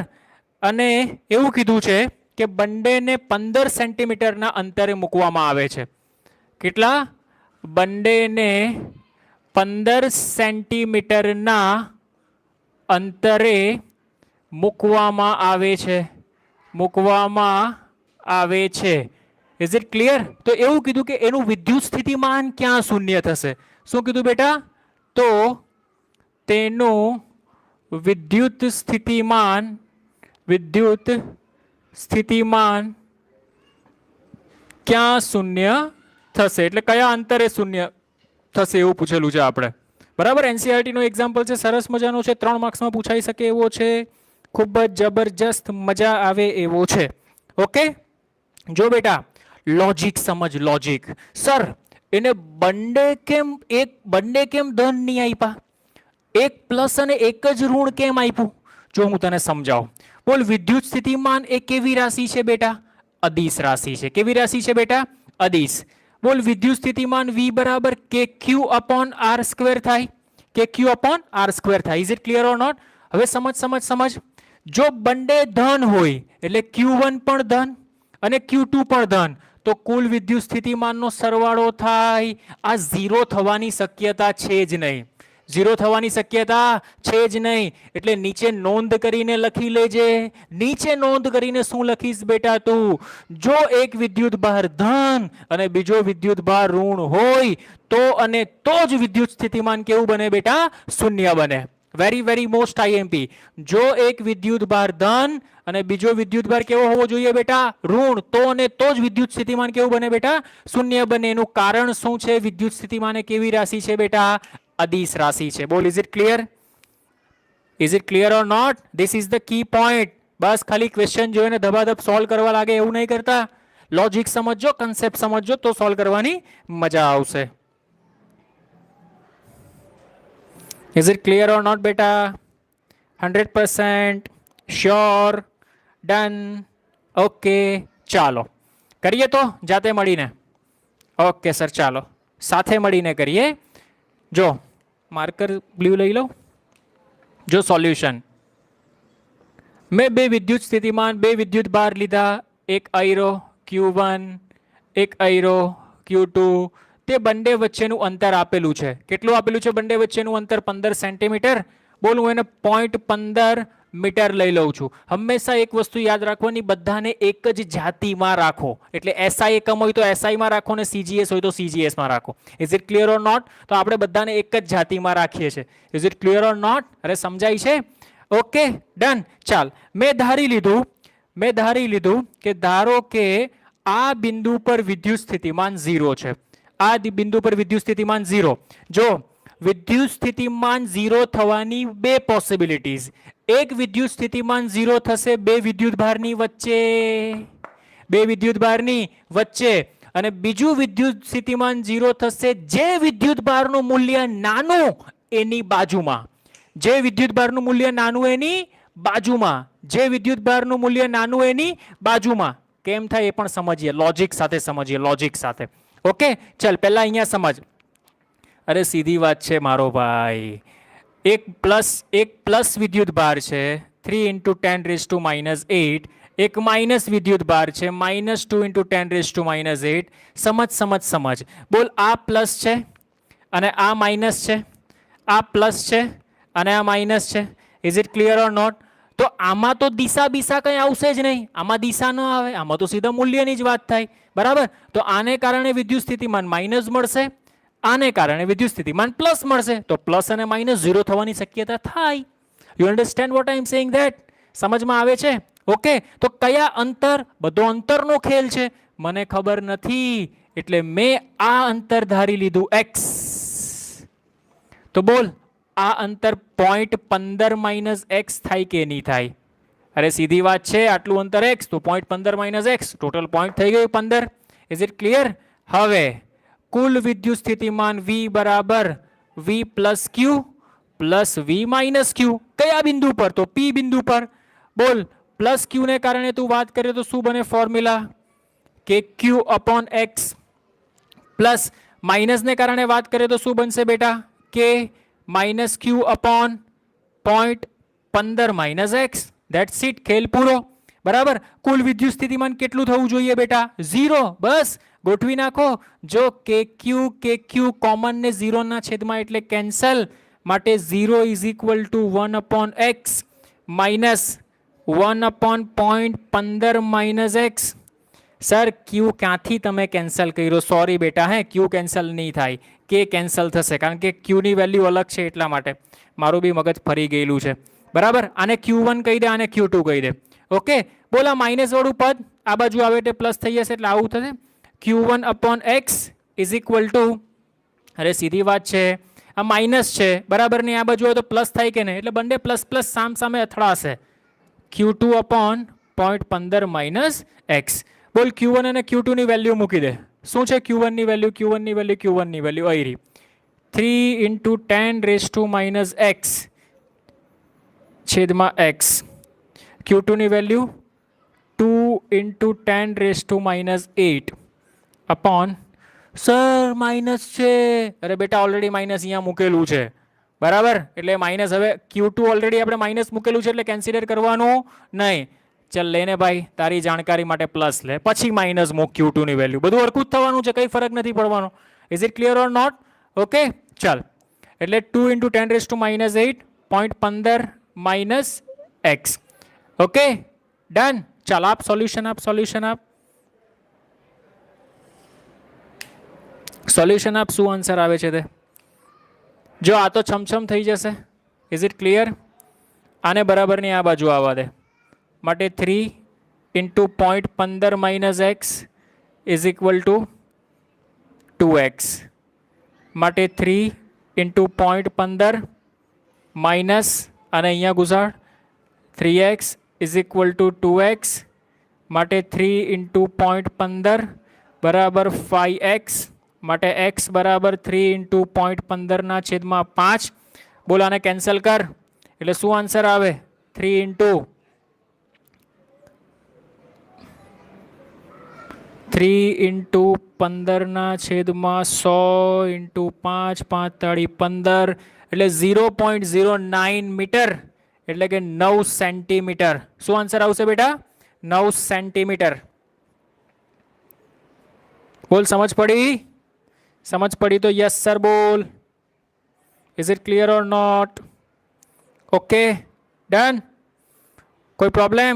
અને એવું કીધું છે કે બંનેને 15 સેન્ટીમીટરના અંતરે મૂકવામાં આવે છે. કેટલા? બંનેને 15 સેન્ટીમીટરના અંતરે મૂકવામાં આવે છે. Is it clear? તો એવું કીધું કે એનું વિદ્યુત સ્થિતિમાન ક્યાં શૂન્ય થશે? શું કીધું બેટા? તો તેનું વિદ્યુત સ્થિતિમાન ક્યાં શૂન્ય થશે, એટલે કયા અંતરે શૂન્ય થશે એવું પૂછેલું છે આપણે, બરાબર. એનસીઆરટી નો એક્ઝામ્પલ છે, સરસ મજાનો છે, 3 માર્ક્સમાં પૂછાઈ શકે એવો છે, ખૂબ જ જબરજસ્ત મજા આવે એવો છે. ઓકે, જો બેટા લોજિક સમજ, લોજિક. સર એને બંને કેમ ધન નહીં આપ્યા? એક પ્લસ અને એક જ ઋણ કેમ આપ્યું? જો હું તને સમજાવું. બોલ, વિદ્યુત સ્થિતિમાન એ કેવી રાશિ છે બેટા? અદિશ રાશિ છે. કેવી રાશિ છે બેટા? અદિશ. બોલ, વિદ્યુત સ્થિતિમાન V બરાબર KQ અપોન R² થાય. KQ અપોન R² થાય. Is it clear or not? હવે સમજ. જો બંને ધન હોય એટલે Q1 પણ ધન અને Q2 પણ ધન, તો કુલ વિદ્યુત સ્થિતિમાનનો સરવાળો થાય. આ ઝીરો થવાની શક્યતા છે જ નહીં. એટલે નીચે નોંધ કરીને લખી લેજે. નીચે નોંધ કરીને શું લખીશ બેટા તું? જો એક વિદ્યુત ભાર ધન અને બીજો વિદ્યુત ભાર ઋણ હોય તો જ વિદ્યુત સ્થિતિમાન કેવું બને બેટા? શૂન્ય બને. Very most IMP. જો એક વિદ્યુત ભાર ધન અને બીજો વિદ્યુત ભાર કેવો હોવો જોઈએ બેટા? ઋણ. તો જ વિદ્યુત સ્થિતિમાન કેવું બને બેટા? શૂન્ય બને. એનું કારણ શું છે? વિદ્યુત સ્થિતિમાન એ કેવી રાશિ છે બેટા? અદિશ રાશિ છે. બોલ, is it clear or not? This is the key point. બસ ખાલી ક્વેશ્ચન જોઈને ધબાધબ સોલ્વ કરવા લાગે એવું નહીં કરતા. લોજિક સમજો, કન્સેપ્ટ સમજો તો સોલ્વ કરવાની મજા આવશે. Is it clear or not બેટા? 100% શ્યોર? ડન. ઓકે, ચાલો કરીએ તો જાતે મળીને. ઓકે સર, ચાલો સાથે મળીને કરીએ. જો માર્કર બ્લુ લઈ લો. જો સોલ્યુશન, મેં બે વિદ્યુત સ્થિતિમાન, બે વિદ્યુત ભાર લીધા, એક આયરો Q1, એક આયરો Q2. તે બંને વચ્ચેનું અંતર આપેલું છે. કેટલું આપેલું છે બંને વચ્ચેનું અંતર? 15 સેન્ટીમીટર. બોલ, હું એને 0.15 મીટર લઈ લઉં છું. હંમેશા એક વસ્તુ યાદ રાખવાની, બધાને એક જ જાતિમાં રાખો. એટલે એસઆઈ એકમ હોય તો એસઆઈમાં રાખો ને સીજીએસ હોય તો સીજીએસમાં રાખો. Is it clear or not? તો આપણે બધાને એક જ જાતિમાં રાખીએ છીએ. Is it clear or not? અરે સમજાય છે? Okay, done. ચાલ, મેં ધારી લીધું મેં ધારી લીધું કે ધારો કે આ બિંદુ પર વિદ્યુત સ્થિતિમાન 0 છે. આ બિંદુ પર વિદ્યુત સ્થિતિમાન 0. જો વિદ્યુત સ્થિતિમાન 0 થવાની બે પોસિબિલિટીઝ. એક વિદ્યુત સ્થિતિમાન 0 થશે બે વિદ્યુતભારની વચ્ચે, બે વિદ્યુતભારની વચ્ચે, અને બીજું વિદ્યુત સ્થિતિમાન 0 થશે જે વિદ્યુતભારનું મૂલ્ય નાનું એની બાજુમાં, જે વિદ્યુતભારનું મૂલ્ય નાનું એની બાજુમાં, જે વિદ્યુતભારનું મૂલ્ય નાનું એની બાજુમાં. કેમ થાય એ પણ સમજીએ, લોજિક સાથે સમજીએ, લોજિક સાથે. ઓકે, ચલ પહેલા અહીંયા સમજ. અરે સીધી વાત છે મારો ભાઈ. એક પ્લસ વિદ્યુતભાર છે 3 × 10⁻⁸. એક માઇનસ વિદ્યુતભાર છે -2 × 10⁻⁸. સમજ. બોલ, આ પ્લસ છે અને આ માઇનસ છે, આ પ્લસ છે અને આ માઇનસ છે. Is it clear or not? તો આમાં તો દિશા કંઈ આવશે જ નહીં. આમાં દિશા ન આવે, આમાં તો સીધા મૂલ્યની જ વાત થાય. બરાબર? તો આને કારણે વિદ્યુત સ્થિતિમાન માઇનસ મળશે, આને કારણે વિદ્યુત સ્થિતિમાન પ્લસ મળશે. તો પ્લસ અને માઇનસ 0 થવાની શક્યતા થાય. You understand what I am saying that? સમજમાં આવે છે? ઓકે, તો કયા અંતર? બધો અંતરનો ખેલ છે. મને ખબર નથી એટલે મેં આ અંતર ધારી લીધું x. તો બોલ, આ અંતર 0.15 - x થાય કે નહીં થાય? અરે સીધી વાત છે, આટલું અંતર x તો 0.15 - x, ટોટલ પોઈન્ટ થઈ ગયું 15. Is it clear? હવે કુલ વિદ્યુત સ્થિતિમાન V બરાબર V + Q + V - Q. કયા બિંદુ પર? તો P બિંદુ પર. બોલ, પ્લસ Q ને કારણે તું વાત કરે તો શું બને ફોર્મ્યુલા? કે Q/x. પ્લસ માઇનસ ને કારણે વાત કરે તો શું બનશે બેટા? કે -Q/0.15 - x. ધેટ્સ ઇટ, ખેલ પૂરો. બરાબર? કુલ વિદ્યુત સ્થિતિમાન કેટલું થવું જોઈએ બેટા? 0. બસ ગોઠવી નાખો. જો KQ કોમન ને 0 ના છેદમાં એટલે કેન્સલ, માટે 0 = 1/x minus 1/0.15 - x. Sir Q ક્યાંથી તમે કેન્સલ કર્યો? સોરી બેટા, હે Q કેન્સલ નહીં થાય, કે કેન્સલ થશે, કારણ કે Q ની વેલ્યુ અલગ છે એટલા માટે. મારું બી મગજ ફરી ગયેલું છે. બરાબર? આને Q1 કહી દે, આને Q2 કહી દે. ઓકે, બોલા માઇનસ વાળું પદ આ બાજુ આવે એટલે પ્લસ થઈ જશે, એટલે આવું થશે. Q1/x = અરે સીધી વાત છે, આ માઇનસ છે બરાબર ને, આ બાજુ આવે તો પ્લસ થાય કે નહીં, એટલે બંને પ્લસ પ્લસ સામે અથડાશે. Q2/0.15 - x. બોલ, Q1 અને Q2 ની વેલ્યુ મૂકી દે. શું છે Q1 ની વેલ્યુ? Q1 ની વેલ્યુ અહીં રહી, 3 × 10⁻⁻x છેદમાં x. Q2 ની વેલ્યુ 2 × 10⁻8 અપોન. સર માઇનસ છે. અરે બેટા, ઓલરેડી માઇનસ અહીંયા મૂકેલું છે. બરાબર? એટલે માઇનસ, હવે Q2 ઓલરેડી આપણે માઇનસ મૂકેલું છે એટલે કન્સિડર કરવાનું નહીં. ચલ લેને ભાઈ, તારી જાણકારી માટે પ્લસ લે, પછી માઇનસ મૂક Q2 ની વેલ્યુ. બધું હરખું જ થવાનું છે, કંઈ ફરક નથી પડવાનો. Is it clear or not? Okay, ચાલ. એટલે 2 × 10⁻8.15 - x. Okay, done. ચાલ આપ સોલ્યુશન આપ. સોલ્યુશન આપ. શું આન્સર આવે છે તે? જો આ તો છમછમ થઈ જશે. Is it clear? આને બરાબરની આ બાજુ આવવા દે, માટે 3 × 0.15 - x = 2x. માટે 3 × 0.15 માઇનસ, અને અહીંયા ગુસાડ 3x = 2x. માટે 3 × 0.15 બરાબર 5x. માટે x બરાબર 3 × 0.15/5. બોલ, આને કેન્સલ કર એટલે શું આન્સર આવે? 3 × 15/100 × 5 5 તાળી 15 એટલે 0.09 મીટર, એટલે કે 9 સેન્ટીમીટર. શું આન્સર આવશે બેટા? 9 સેન્ટીમીટર. બોલ, સમજ પડી તો યસ સર બોલ. Is it clear or not? Okay, done. કોઈ પ્રોબ્લેમ?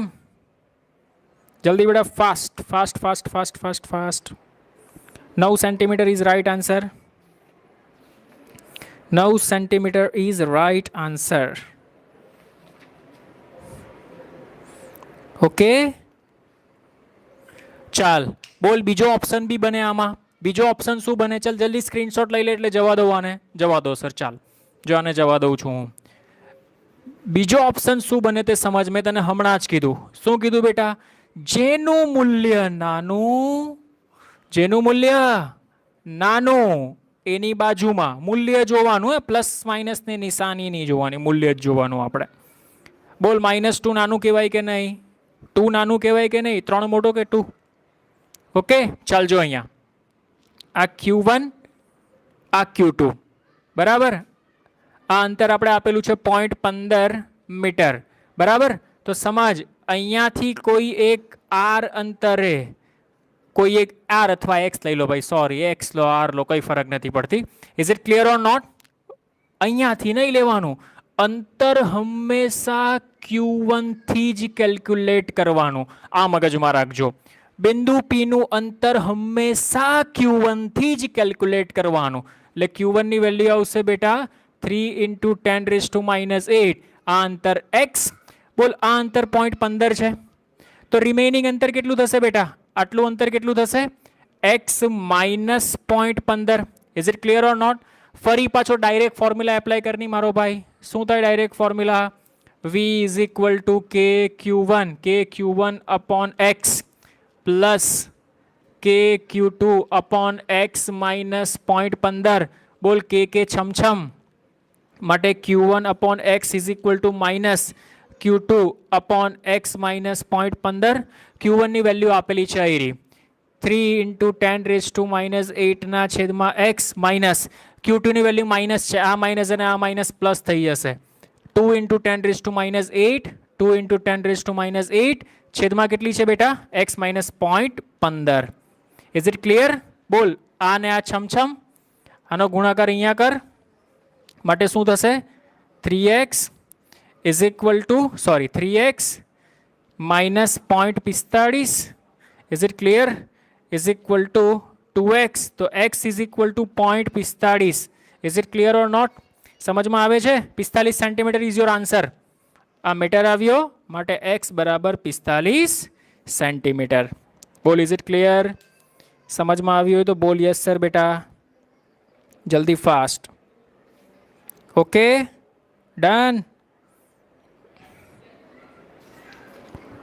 જલ્દી બેટા, fast. 9 centimetre is right answer. 9 centimetre is right answer. Okay, ચાલ બોલ બીજો ઓપ્શન બી બને આમાં. બીજો ઓપ્શન શું બને? ચાલ જલ્દી સ્ક્રીનશોટ લઈ લે એટલે જવા દો આને. જવા દો સર. ચાલ જો આને જવા દઉં છું હું. બીજો ઓપ્શન શું બને તે સમજ. મેં તને હમણાં જ કીધું. શું કીધું બેટા? જેનું મૂલ્ય નાનું, જેનું મૂલ્ય નાનું એની બાજુમાં મૂલ્ય જોવાનું. પ્લસ માઇનસ ની નિશાની નહીં જોવાની, મૂલ્ય જ જોવાનું આપણે. બોલ -2 નાનું કહેવાય કે નહીં? 2 નાનું કહેવાય કે નહીં? 3 મોટો કે 2? ઓકે ચાલ જો અહીંયા આ Q1 આ Q2 બરાબર. આ અંતર આપણે આપેલું છે 0.15 મીટર બરાબર. તો સમજ અહીંયાથી કોઈ એક R અંતરે કોઈ એક R અથવા X લઈ લો ભાઈ, સોરી X લો R લો કઈ ફરક નથી પડતી. Is it clear or not? અહીંયાથી નહીં લેવાનું, અંતર હંમેશા Q1 થી જ કેલ્ક્યુલેટ કરવાનું. આ મગજમાં રાખજો. બિંદુ P નું અંતર હંમેશા Q1 થી જ કેલ્ક્યુલેટ કરવાનું. એટલે Q1 ની વેલ્યુ આવશે બેટા 3 × 10⁻⁸. આ અંતર X. બોલ આ અંતર 0.15 છે તો રિમેઇનિંગ અંતર કેટલું થશે બેટા? આટલું અંતર કેટલું થશે? X - 0.15. Is it clear or not? ફરી પાછો ડાયરેક્ટ ફોર્મ્યુલા એપ્લાય કરની મારો ભાઈ. શું થાય direct formula? V = KQ1 KQ1 upon X plus KQ2 upon X minus 0.15. બોલ કે છમછમ માટે Q1 upon X is equal to minus Q2 upon X minus 0.15. Q1 ની વેલ્યુ આપેલી છે અહીં 3 × 10⁻⁸ ના છેદમાં X માઇનસ Q2 ની વેલ્યુ માઇનસ છે. આ માઇનસ અને આ માઇનસ પ્લસ થઈ જશે. 2 × 10⁻⁸ 2 × 10⁻⁸ છેદમાં કેટલી છે બેટા? X minus 0.15. Is it clear? બોલ આ ને આ છમછમ આનો ગુણાકાર અહીંયા કર માટે શું થશે? 3x is equal to 3x minus 0.45. is it clear? is equal to 2x. તો x is equal to 0.45. is it clear or not? સમજમાં આવે છે? 45 સેન્ટીમીટર is your answer. આ મીટર આવ્યો માટે x બરાબર 45 સેન્ટીમીટર. બોલ ઇઝ ઇટ ક્લિયર? સમજમાં આવ્યું હોય તો બોલ યસ સર બેટા. જલ્દી fast. Okay done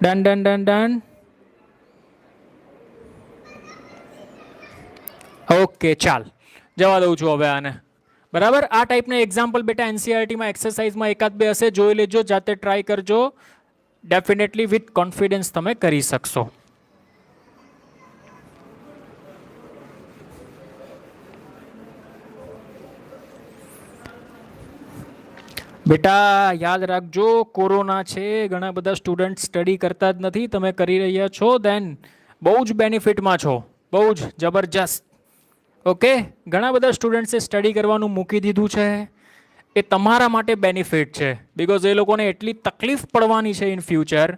done done done done. Okay ચાલ જવા દઉં છું હવે આને બરાબર. આ ટાઈપના એક્ઝામ્પલ બેટા એનસીઆરટીમાં એક્સરસાઇઝમાં એકાદ બે હશે, જોઈ લેજો, જાતે ટ્રાય કરજો. ડેફિનેટલી વિથ કોન્ફિડન્સ તમે કરી શકશો. બેટા યાદ રાખજો કોરોના છે, ઘણા બધા સ્ટુડન્ટ સ્ટડી કરતા જ નથી, તમે કરી રહ્યા છો દેન બહુ જ બેનિફિટમાં છો, બહુ જ જબરજસ્ત. ઓકે ઘણા બધા સ્ટુડન્ટ્સે સ્ટડી કરવાનું મૂકી દીધું છે, એ તમારા માટે બેનિફિટ છે. બિકોઝ એ લોકોને એટલી તકલીફ પડવાની છે ઇન ફ્યુચર,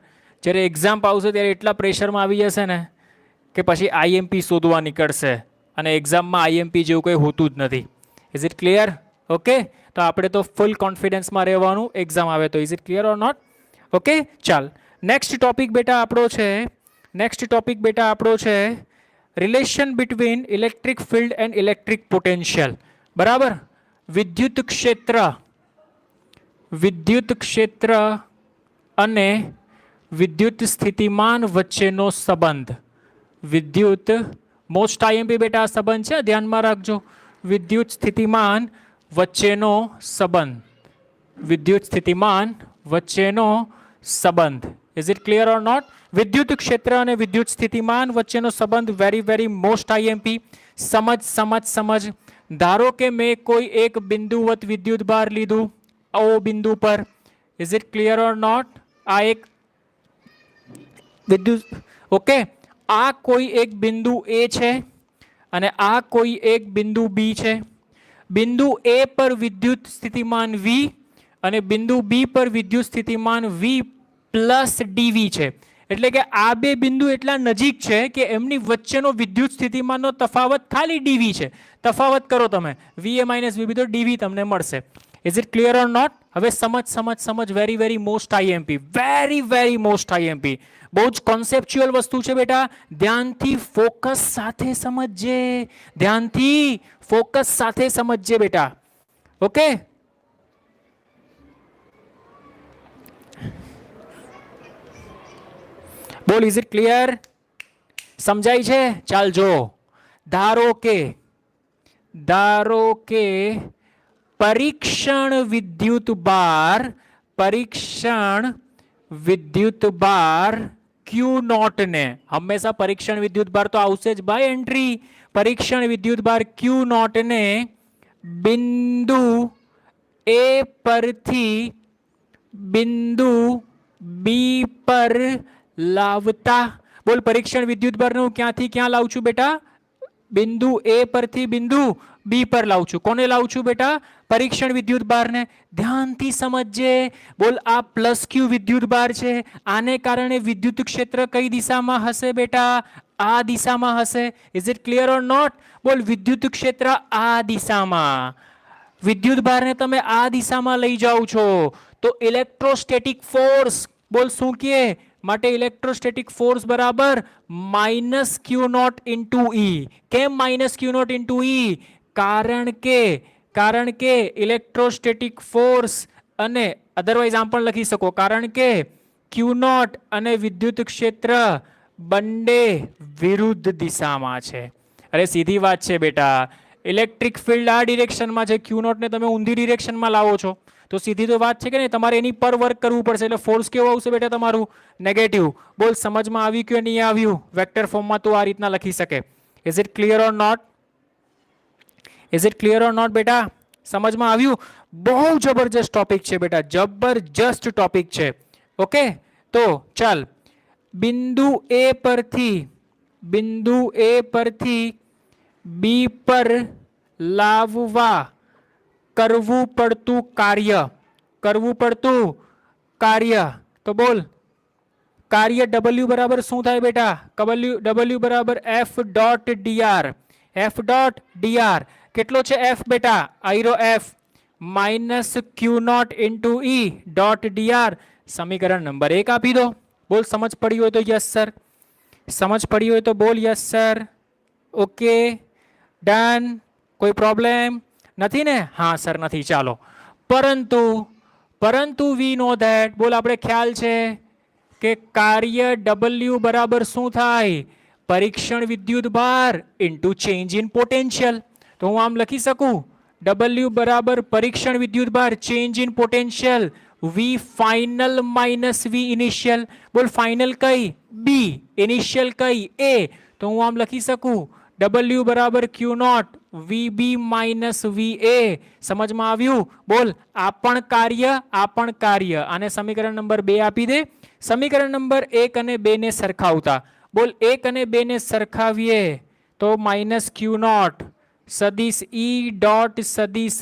જ્યારે એક્ઝામ આવશે ત્યારે એટલા પ્રેશરમાં આવી જશે ને કે પછી આઈએમપી શોધવા નીકળશે અને એક્ઝામમાં આઈએમપી જેવું કંઈ હોતું જ નથી. Is it clear? ઓકે તો આપણે તો ફૂલ કોન્ફિડન્સમાં રહેવાનું એક્ઝામ આવે તો. Is it clear or not? Okay ચાલ નેક્સ્ટ ટોપિક બેટા આપણો છે relation between electric field and electric potential. બરાબર. વિદ્યુત ક્ષેત્ર અને વિદ્યુત સ્થિતિમાન વચ્ચેનો સંબંધ. વિદ્યુત મોસ્ટ આઈએમપી બેટા આ સંબંધ છે, ધ્યાનમાં રાખજો. વિદ્યુત સ્થિતિમાન વચ્ચેનો સંબંધ. Is it clear or not? વિદ્યુત ક્ષેત્ર અને વિદ્યુત સ્થિતિમાન વચ્ચેનો સંબંધ વેરી મોસ્ટ આઈએમપી. સમજ. ધારો કે મેં કોઈ એક બિંદુવત વિદ્યુત ભાર લીધું ઓ બિંદુ પર. Is it clear or not? આ એક વિદ્યુત ઓકે, આ કોઈ એક બિંદુ એ છે અને આ કોઈ એક બિંદુ બી છે. બિંદુ એ પર વિદ્યુત સ્થિતિમાન વી અને બિંદુ બી પર વિદ્યુત સ્થિતિમાન વી પ્લસ ડીવી છે. એટલે કે આ બે બિંદુ એટલા નજીક છે કે એમની વચ્ચેનો વિદ્યુત સ્થિતિમાનનો તફાવત ખાલી ડીવી છે. તફાવત કરો તમે, વી એ માઇનસ વીબી તો ડીવી તમને મળશે. Is it clear or not? હવે સમજ very most IMP, very most IMP. બહુ જ કોન્સેપ્ચ્યુઅલ વસ્તુ છે બેટા, ધ્યાનથી ફોકસ સાથે સમજજે, ધ્યાનથી ફોકસ સાથે સમજજે બેટા. ઓકે, બોલ, ઇઝ ઇટ ક્લિયર? સમજાય છે? ચાલ જો, ધારો કે પરીક્ષણ વિદ્યુત બાર ક્યુ નોટ ને, હંમેશા પરીક્ષણ વિદ્યુત બાર તો આવશે જ ભાઈ એન્ટ્રી. પરીક્ષણ વિદ્યુત બાર ક્યુ નોટ ને બિંદુ એ પરથી બિંદુ બી પર લાવતા. બોલ, પરીક્ષણ વિદ્યુત બાર નું ક્યાંથી ક્યાં લાવું છું બેટા? બિંદુ એ પરથી બિંદુ બી પર લાવું છું. કોને લાવું છું બેટા? પરીક્ષણ વિદ્યુત બાર ને. ધ્યાનથી સમજજે. બોલ, આ પ્લસ ક્યુ વિદ્યુત બાર છે, આને કારણે વિદ્યુત ક્ષેત્ર કઈ દિશામાં હશે બેટા? આ દિશામાં હશે. Is it clear or not? બોલ, વિદ્યુત ક્ષેત્ર આ દિશામાં, વિદ્યુત ભારને તમે આ દિશામાં લઈ જાઓ છો તો ઇલેક્ટ્રોસ્ટેટિક ફોર્સ, બોલ શું કહે? માટે ઇલેક્ટ્રોસ્ટેટિક ફોર્સ બરાબર માઇનસ ક્યુ નોટ ઇન્ટુ ઈ. કેમ માઇનસ ક્યુ નોટ ઇન્ટુ ઈ? કારણ કે ઇલેક્ટ્રોસ્ટેટિક ફોર્સ અને અધરવાઇઝ આમ પણ લખી શકો, કારણ કે ક્યુ નોટ અને વિદ્યુત ક્ષેત્ર બંને વિરુદ્ધ દિશામાં છે. અરે સીધી વાત છે બેટા, ઇલેક્ટ્રિક ફિલ્ડ આ ડિરેક્શનમાં છે, ક્યુ નોટ ને તમે ઊંધી ડિરેક્શનમાં લાવો છો તો સીધી તો વાત છે કે નહીં, તમારે એની પર વર્ક કરવું પડશે. એટલે ફોર્સ કેવો આવશે બેટા? તમારું નેગેટિવ. બોલ, સમજમાં આવ્યું કે નહીં આવ્યું? વેક્ટર ફોર્મમાં તો આ રીતના લખી શકે. Is it clear or not? Is it clear or not બેટા? સમજમાં આવ્યું? બહુ જબરજસ્ત ટોપિક છે બેટા, જબરજસ્ત ટોપિક છે. ઓકે, તો ચાલ, બિંદુ એ પરથી બી પર લાવવા કરવું પડતું કાર્ય. તો બોલ, કાર્ય W બરાબર શું થાય બેટા? W બરાબર F ડોટ dr. કેટલો છે F બેટા? આયરો F minus q naught into E dot dr. સમીકરણ નંબર 1 આપી દો. બોલ, સમજ પડી હોય તો યસ સર, સમજ પડી હોય તો બોલ યસ સર. Okay, done. કોઈ પ્રોબ્લેમ નથી ને? હા સર નથી. ચાલો, પરંતુ વી નો ધેટ, બોલ આપણે ખ્યાલ છે કે કાર્ય W બરાબર શું થાય? પરીક્ષણ વિદ્યુત ભાર ઇન્ટુ ચેન્જ ઇન પોટેન્શિયલ. તો હું આમ લખી શકું, W બરાબર પરીક્ષણ વિદ્યુત ભાર change in potential V final minus V initial. બોલ, ફાઇનલ કઈ? બી. ઇનિશિયલ કઈ? એ. તો હું આમ લખી શકું, W બરાબર ક્યુ નોટ VB માઇનસ VA. સમજમાં આવ્યું? બોલ, આ પણ કાર્ય. આને સમીકરણ નંબર 2 આપી દે. સમીકરણ નંબર 1 અને 2 ને સરખાવતા, બોલ 1 અને 2 ને સરખાવીએ તો માઇનસ ક્યુ નોટ સદિશ ઈ ડોટ સદિશ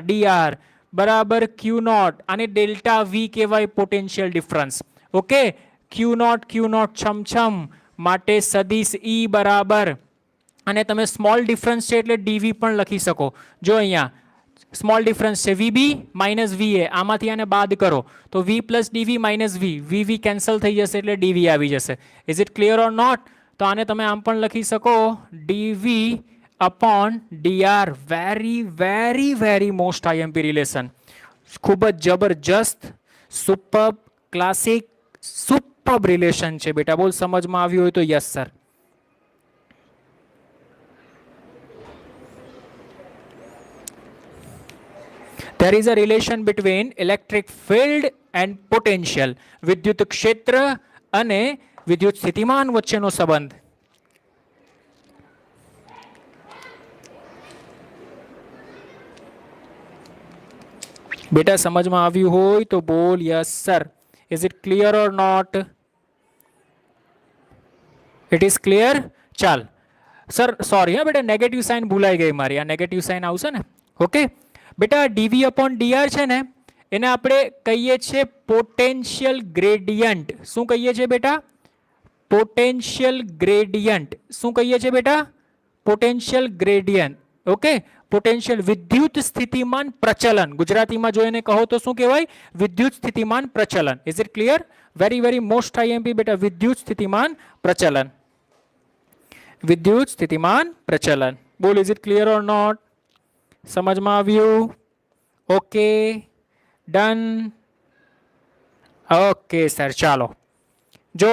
dr બરાબર ક્યુ નોટ, આને ડેલ્ટા વી કહેવાય, potential difference. Okay, Q nought છમ માટે સદિશ ઈ બરાબર, અને તમે સ્મોલ ડિફરન્સ છે એટલે ડીવી પણ લખી શકો. જો અહીંયા સ્મોલ ડિફરન્સ છે વીબી માઇનસ વીએ, આમાંથી આને બાદ કરો તો V plus DV minus V cancel થઈ જશે એટલે ડીવી આવી જશે. Is it clear or not? તો આને તમે આમ પણ લખી શકો, DV upon DR. Very most IMP relation. ખૂબ જ જબરજસ્ત, સુપર્બ, ક્લાસિક, સુપર્બ રિલેશન છે બેટા. બોલ, સમજમાં આવ્યું હોય તો yes sir. There is a relation between electric field and potential. વિદ્યુત ક્ષેત્ર અને વિદ્યુત સ્થિતિમાન વચ્ચેનો સંબંધ. બેટા સમજમાં આવ્યું હોય તો બોલ yes sir. Is it clear or not? It is clear. ચાલ સર, સોરી હા બેટા, નેગેટિવ સાઇન ભૂલાઈ ગઈ મારી. આ નેગેટિવ સાઇન આવશે ને? ઓકે બેટા, ડીવી અપોન ડીઆર છે ને, એને આપણે કહીએ છીએ પોટેન્શિયલ ગ્રેડિયન્ટ. શું કહીએ છીએ બેટા? Potential gradient. શું કહીએ છીએ બેટા? Potential gradient. ઓકે, પોટેન્શિયલ વિદ્યુત સ્થિતિમાન પ્રચલન, ગુજરાતીમાં જો એને કહો તો શું કહેવાય? વિદ્યુત સ્થિતિમાન પ્રચલન. Is it clear? Very very most IMP બેટા, વિદ્યુત સ્થિતિમાન પ્રચલન. વિદ્યુત સ્થિતિમાન પ્રચલન. બોલ, is it clear or not? સમજમાં આવ્યું? Okay, done. ઓકે સર, ચાલો. જો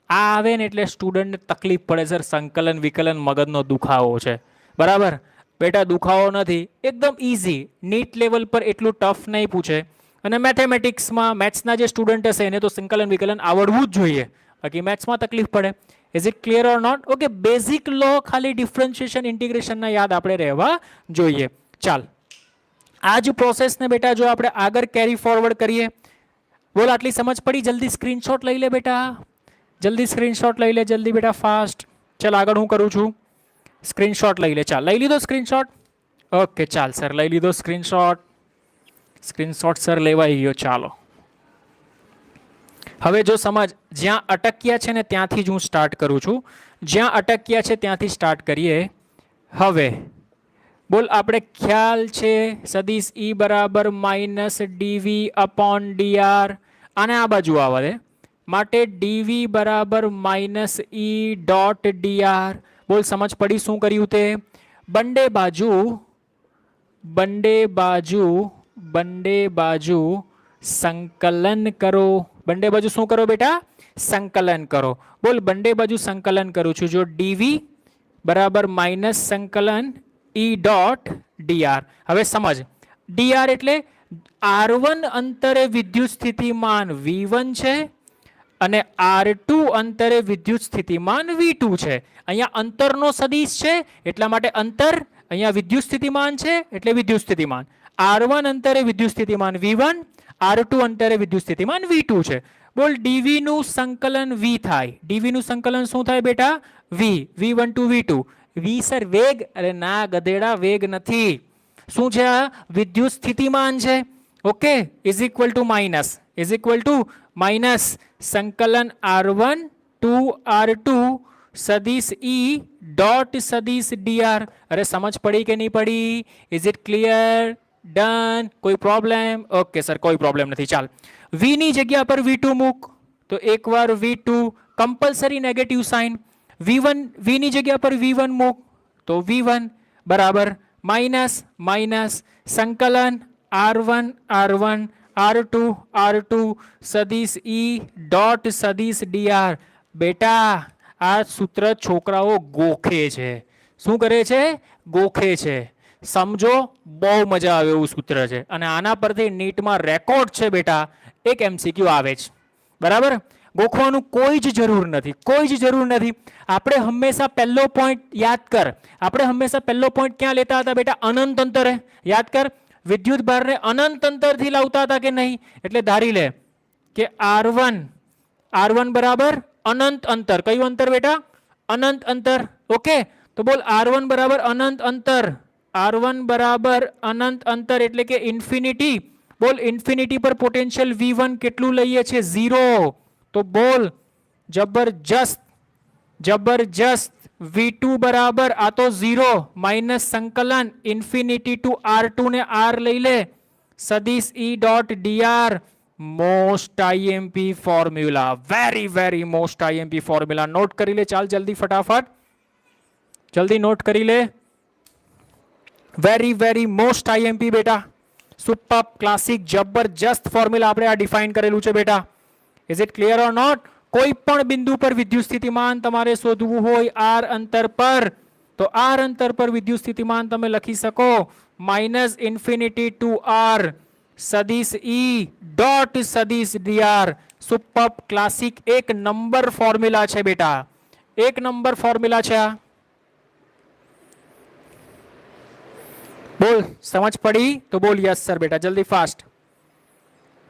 આ આવે ને એટલે સ્ટુડન્ટને તકલીફ પડે સર, સંકલન વિકલન મગજનો દુખાવો છે, બરાબર? બેટા દુખાવો નથી, એકદમ ઇઝી. નીટ લેવલ પર એટલું ટફ નહીં પૂછે. અને મેથેમેટિક્સમાં મેથ્સના જે સ્ટુડન્ટ હશે એને તો સંકલન વિકલન આવડવું જ જોઈએ, બાકી મેથ્સમાં તકલીફ પડે. Is it clear or not? Okay, basic લો ખાલી ડિફરન્શિએશન ઇન્ટિગ્રેશનના યાદ આપણે રહેવા જોઈએ. ચાલ, આ જ પ્રોસેસને બેટા જો આપણે આગળ કેરી ફોરવર્ડ કરીએ. બોલ, આટલી સમજ પડી? જલ્દી સ્ક્રીનશોટ લઈ લે બેટા, જલ્દી સ્ક્રીનશોટ લઈ લે, જલ્દી બેટા, ફાસ્ટ. ચાલ, આગળ હું કરું છું, સ્ક્રીનશોટ લઈ લે. ચાલ, લઈ લીધો સ્ક્રીનશોટ? ઓકે, ચાલ સર, લઈ લીધો સ્ક્રીનશોટ. સ્ક્રીનશોટ સર લેવાઈ ગયો. ચાલો, હવે જો સમજ, જ્યાં અટક્યા છે ને ત્યાંથી જ હું સ્ટાર્ટ કરું છું. જ્યાં અટક્યા છે ત્યાંથી સ્ટાર્ટ કરીએ. હવે બોલ, આપણે ખ્યાલ છે સદીશ ઈ બરાબર માઇનસ ડીવી અપોન ડીઆર, અને આ બાજુ આવે દે માટે ડીવી બરાબર માઇનસ ઈ ડોટ ડીઆર. બોલ, સમજ પડી શું કર્યું તે? બંને બાજુ સંકલન કરો. બંને બાજુ શું કરો બેટા? સંકલન કરો. બોલ, બંને બાજુ સંકલન કરું છું. જો ડીવી બરાબર માઇનસ સંકલન ઈ ડોટ ડીઆર. હવે સમજ, ડીઆર એટલે R1 અંતરે વિદ્યુત સ્થિતિમાન V1 છે અને R2 અંતરે વિદ્યુત સ્થિતિમાન V2 છે. અહીંયા અંતરનો સદિશ છે એટલા માટે અંતર, અહીંયા વિદ્યુત સ્થિતિમાન છે એટલે વિદ્યુત સ્થિતિમાન. R1 અંતરે વિદ્યુત સ્થિતિમાન V1, R2 અંતરે વિદ્યુત સ્થિતિમાન V2 છે. બોલ, dv નું સંકલન v થાય. dv નું સંકલન શું થાય બેટા? v1 two v2. v sir વેગ? અરે ના ગધેડા, વેગ નથી. શું છે આ? વિદ્યુત સ્થિતિમાન છે. Okay, is equal two minus સંકલન R1 ટુ R2 સદિશ ઈ ડોટ સદિશ ડીઆર. અરે સમજ પડી કે નહીં પડી? Is it clear? ડન. કોઈ પ્રોબ્લેમ? ઓકે સર, કોઈ પ્રોબ્લેમ નથી. ચાલ, v ની જગ્યા પર v2 મૂક તો એકવાર v2, compulsory negative sign. v1, v ની જગ્યા પર v1 મૂક તો v1 બરાબર માઇનસ સંકલન R1 R2 સદિશ ઈ ડોટ સદિશ ડીઆર. બેટા આ સૂત્ર છોકરાઓ ગોખે છે. શું કરે છે? ગોખે છે. સમજો, બહુ મજા આવે એવું સૂત્ર છે અને આના પરથી નીટમાં રેકોર્ડ છે બેટા, એક MCQ આવે છે, બરાબર? ગોખવાનું કોઈ જ જરૂર નથી. આપણે હંમેશા પહેલો પોઈન્ટ યાદ કર. આપણે હંમેશા પહેલો પોઈન્ટ ક્યાં લેતા હતા બેટા? અનંત અંતરે. યાદ કર, વિદ્યુત ભારને અનંત અંતરથી લાવતા હતા કે નહીં? એટલે ધારી લે કે R1 બરાબર અનંત અંતર. કયું અંતર બેટા? અનંત અંતર. ઓકે, તો બોલ R1 બરાબર અનંત અંતર. R1 બરાબર અનંત અંતર એટલે કે ઇન્ફિનિટી. બોલ, ઇન્ફિનિટી પર પોટેન્શિયલ V1 કેટલું લઈએ છે? 0. તો બોલ, જબરજસ્ત. V2 બરાબર આ તો 0 માઇનસ સંકલન ઇન્ફિનિટી ટુ R2 ને R લઈ લે સદિશ E dot DR. Most IMP formula, very most IMP formula. Note કરી લે. ચાલ જલ્દી, ફટાફટ જલ્દી નોટ કરી લે. વેરી મોસ્ટ આઈએમપી બેટા. સુપર ક્લાસિક જબરજસ્ત ફોર્મ્યુલા આપણે આ ડિફાઇન કરેલું છે બેટા. Is it clear or not? કોઈ પણ બિંદુ પર વિદ્યુત સ્થિતિમાન તમારે શોધવું હોય R અંતર પર, તો R અંતર પર વિદ્યુત સ્થિતિમાન તમે લખી શકો માઇનસ ઇન્ફિનિટી ટુ R સદિશ ઈ ડોટ સદિશ ડીઆર. સુપર ક્લાસિક, એક નંબર ફોર્મ્યુલા છે બેટા, એક નંબર ફોર્મ્યુલા છે આ. બોલ, સમજ પડી તો બોલ યસ સર બેટા, જલ્દી ફાસ્ટ.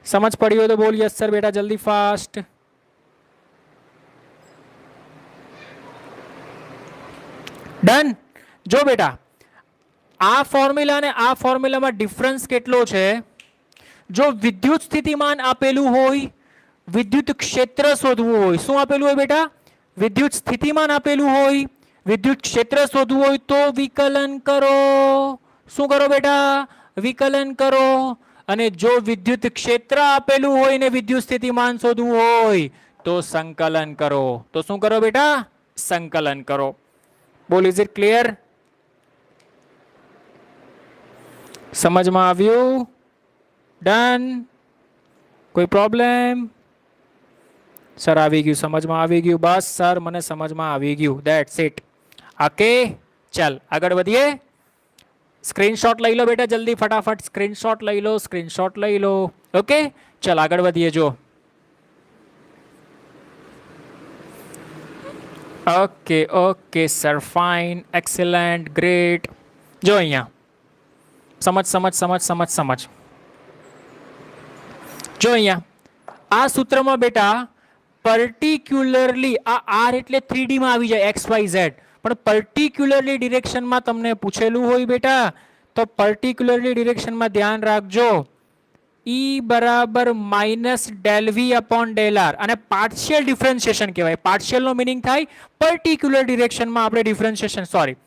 સમજ પડી હોય તો બોલ યસ સર બેટા, જલ્દી ફાસ્ટ. ડન. જો બેટા, આ ફોર્મ્યુલા અને આ ફોર્મ્યુલામાં ડિફરન્સ કેટલો છે? જો વિદ્યુત સ્થિતિમાન આપેલું હોય, વિદ્યુત ક્ષેત્ર શોધવું હોય. શું આપેલું હોય બેટા? વિદ્યુત સ્થિતિમાન આપેલું હોય, વિદ્યુત ક્ષેત્ર શોધવું હોય તો વિકલન કરો. શું કરો બેટા? વિકલન કરો. અને જો વિદ્યુત ક્ષેત્ર આપેલું હોય ને વિદ્યુત સ્થિતિમાન શોધવું હોય તો સંકલન કરો. તો શું કરો બેટા? સંકલન કરો. બોલ, ઇઝ ઇટ ક્લિયર? સમજમાં આવ્યું? ડન? કોઈ પ્રોબ્લેમ? સર આવી ગયું, સમજમાં આવી ગયું. બસ સર, મને સમજમાં આવી ગયું. That's it. ઓકે, ચાલ આગળ વધીએ. સ્ક્રીનશોટ લઈ લો બેટા, જલ્દી ફટાફટ સ્ક્રીનશોટ લઈ લો, સ્ક્રીનશોટ લઈ લો. ઓકે, ચાલ આગળ વધીએ. જો okay okay sir, fine, excellent, great. જો અહીંયા સમજ સમજ સમજ સમજ સમજ. જો અહીંયા આ સૂત્રમાં બેટા પર્ટિક્યુલરલી આ આર એટલે 3D માં આવી જાય, એક્સ વાય ઝેડ, પણ પર્ટિક્યુલરલી ડિરેક્શનમાં તમને પૂછેલું હોય બેટા તો પર્ટિક્યુલરલી ડિરેક્શનમાં ધ્યાન રાખજો. E બરાબર minus del V upon del R, અને પાર્શિયલ ડિફરન્શિએશન કહેવાય. પાર્શિયલનો મિનિંગ થાય પર્ટિક્યુલર ડિરેક્શનમાં આપણે ડિફરન્શિએશન, સોરી,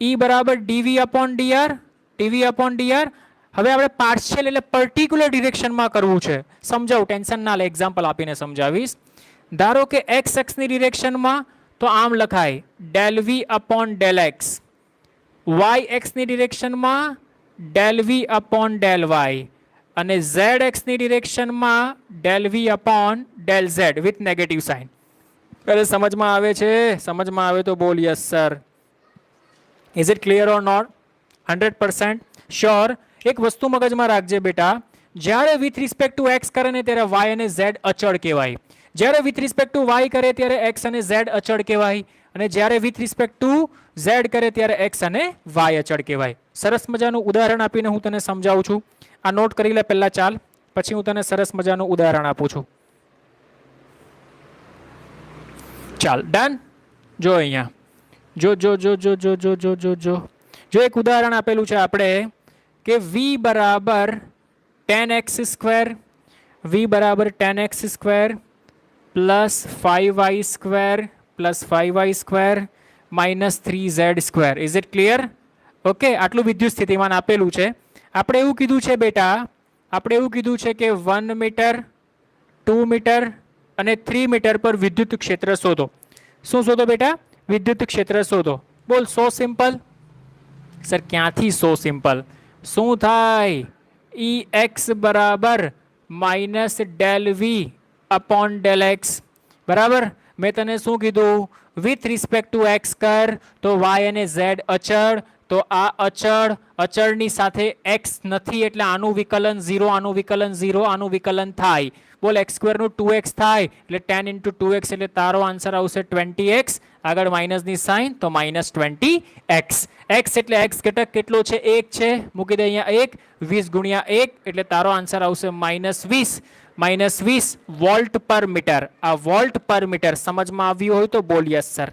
E બરાબર ડીવી અપોન ડીઆર, ડીવી અપોન ડીઆર. હવે આપણે પાર્શિયલ એટલે પર્ટિક્યુલર ડિરેક્શનમાં કરવું છે. સમજાવું, ટેન્શન ના લે, એક્ઝામ્પલ આપીને સમજાવીશ. ધારો કે એક્સ એક્સની ડિરેક્શનમાં તો આમ લખાય del V upon del X, Y એક્સની ડિરેક્શનમાં del V upon del Y, અને ઝેડ એક્સની ડિરેક્શનમાં del V upon del Z with negative sign. અરે સમજમાં આવે છે? સમજમાં આવે તો બોલ yes sir. Is it clear or not? 100% sure. એક વસ્તુ મગજમાં રાખજે બેટા, જ્યારે વિથ રિસ્પેક્ટ ટુ એક્સ કરે ને ત્યારે વાય અને ઝેડ અચળ કહેવાય, જ્યારે વિથ રિસ્પેક્ટ ટુ વાય કરે ત્યારે એક્સ અને ઝેડ અચળ કહેવાય, અને જ્યારે વિથ રિસ્પેક્ટ ટુ ઝેડ કરે ત્યારે એક્સ અને વાય અચળ કહેવાય. સરસ મજાનું ઉદાહરણ આપીને હું તને સમજાવું છું. આ નોટ કરી લે પહેલા, ચાલ, પછી હું તને સરસ મજાનું ઉદાહરણ આપું છું. ચાલ, ડન. જો અહીંયા જો જો જો જો જો જો જો જો જો જો એક ઉદાહરણ આપેલું છે આપણે કે v બરાબર 10x સ્ક્વેર, v બરાબર 10x square plus 5y square plus 5y square minus 3z square. Is it clear? Okay, આટલું વિદ્યુત સ્થિતિમાન આપેલું છે. આપણે એવું કીધું છે બેટા, આપણે એવું કીધું છે કે 1 મીટર, 2 મીટર અને 3 મીટર પર વિદ્યુત ક્ષેત્ર શોધો. શું શોધો બેટા? વિદ્યુત ક્ષેત્ર શોધો. બોલ, સો સિમ્પલ. સર ક્યાંથી સો સિમ્પલ? શું થાય? ઈ એક્સ બરાબર minus del V upon del X. બરાબર, મેં તને શું કીધું? વિથ રિસ્પેક્ટ ટુ એક્સ કર તો વાય અને ઝેડ અચળ, તો આ અચળ, અચળની સાથે એક્સ નથી એટલે આનું વિકલન 0, આનું વિકલન 0, આનું વિકલન થાય. બોલ, એક્સ સ્ક્વેરનું 2x થાય એટલે 10 ઇન્ટુ 2x એટલે તારો આન્સર આવશે 20x. આગળ માઇનસની સાઇન તો માઇનસ 20x. x એટલે x ઘટક કેટલો છે? 1 છે, મૂકી દે અહીંયા 1. 20 ગુણ્યા 1 એટલે તારો આન્સર આવશે માઇનસ 20. માઇનસ 20 વોલ્ટ પર મીટર. આ વોલ્ટ પર મીટર સમજમાં આવ્યું હોય તો બોલ યસ સર.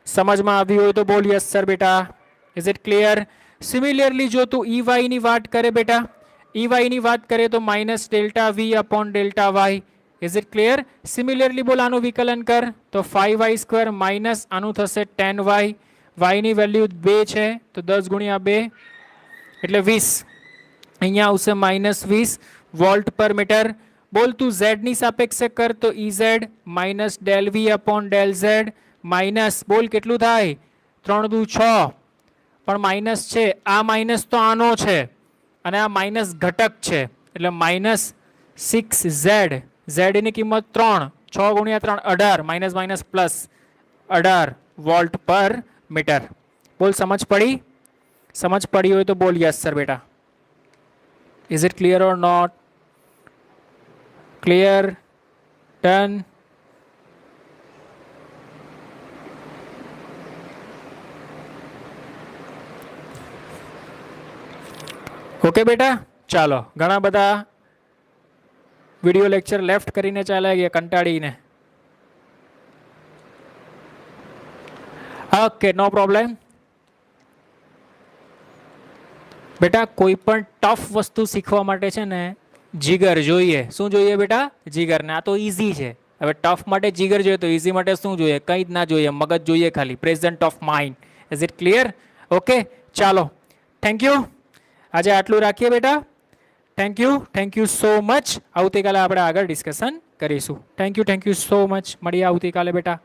સમજમાં આવ્યું હોય તો બોલ યસ સર બેટા. Is it clear? સિમિલરલી જો તું EY ની વાત કરે બેટા, EY ની વાત કરે તો minus delta V upon delta Y. Is it clear? Similarly બોલ આનું વિકલન કર તો 5y સ્ક્વેર માઇનસ આનું થશે 10y. y ની વેલ્યુ 2 છે તો 10 ગુણ્યા 2 એટલે 20. અહીંયા આવશે માઇનસ 20 વોલ્ટ પર મીટર. બોલ તું z ની સાપેક્ષે કર તો EZ minus del V upon del Z minus, બોલ કેટલું થાય? 3 દુ 6, પણ માઇનસ છે, આ માઇનસ તો આનો છે અને આ માઇનસ ઘટક છે એટલે માઇનસ 6z. z ની કિંમત 3, 6 ગુણ્યા 3 18, માઇનસ માઇનસ પ્લસ 18 વોલ્ટ પર મીટર. બોલ, સમજ પડી? સમજ પડી હોય તો બોલ યસ સર બેટા. Is it clear or not? Clear? Done? Okay બેટા, ચાલો. ઘણા બધા વિડિયો લેક્ચર લેફ્ટ કરીને ચાલ્યા ગયા કંટાળીને. ઓકે, નો પ્રોબ્લેમ બેટા. કોઈ પણ ટફ વસ્તુ શીખવા માટે છે ને જીગર જોઈએ. શું જોઈએ બેટા? જીગર. ને આ તો ઈઝી છે, હવે ટફ માટે જીગર જોઈએ તો ઇઝી માટે શું જોઈએ? કંઈ જ ના જોઈએ, મગજ જોઈએ ખાલી, present of mind. Is it clear? Okay, ચાલો, થેન્ક યુ. આજે આટલું રાખીએ બેટા. Thank you so much. આવતીકાલે આપણે આગળ ડિસ્કશન કરીશું. Thank you so much. મળીએ આવતીકાલે બેટા.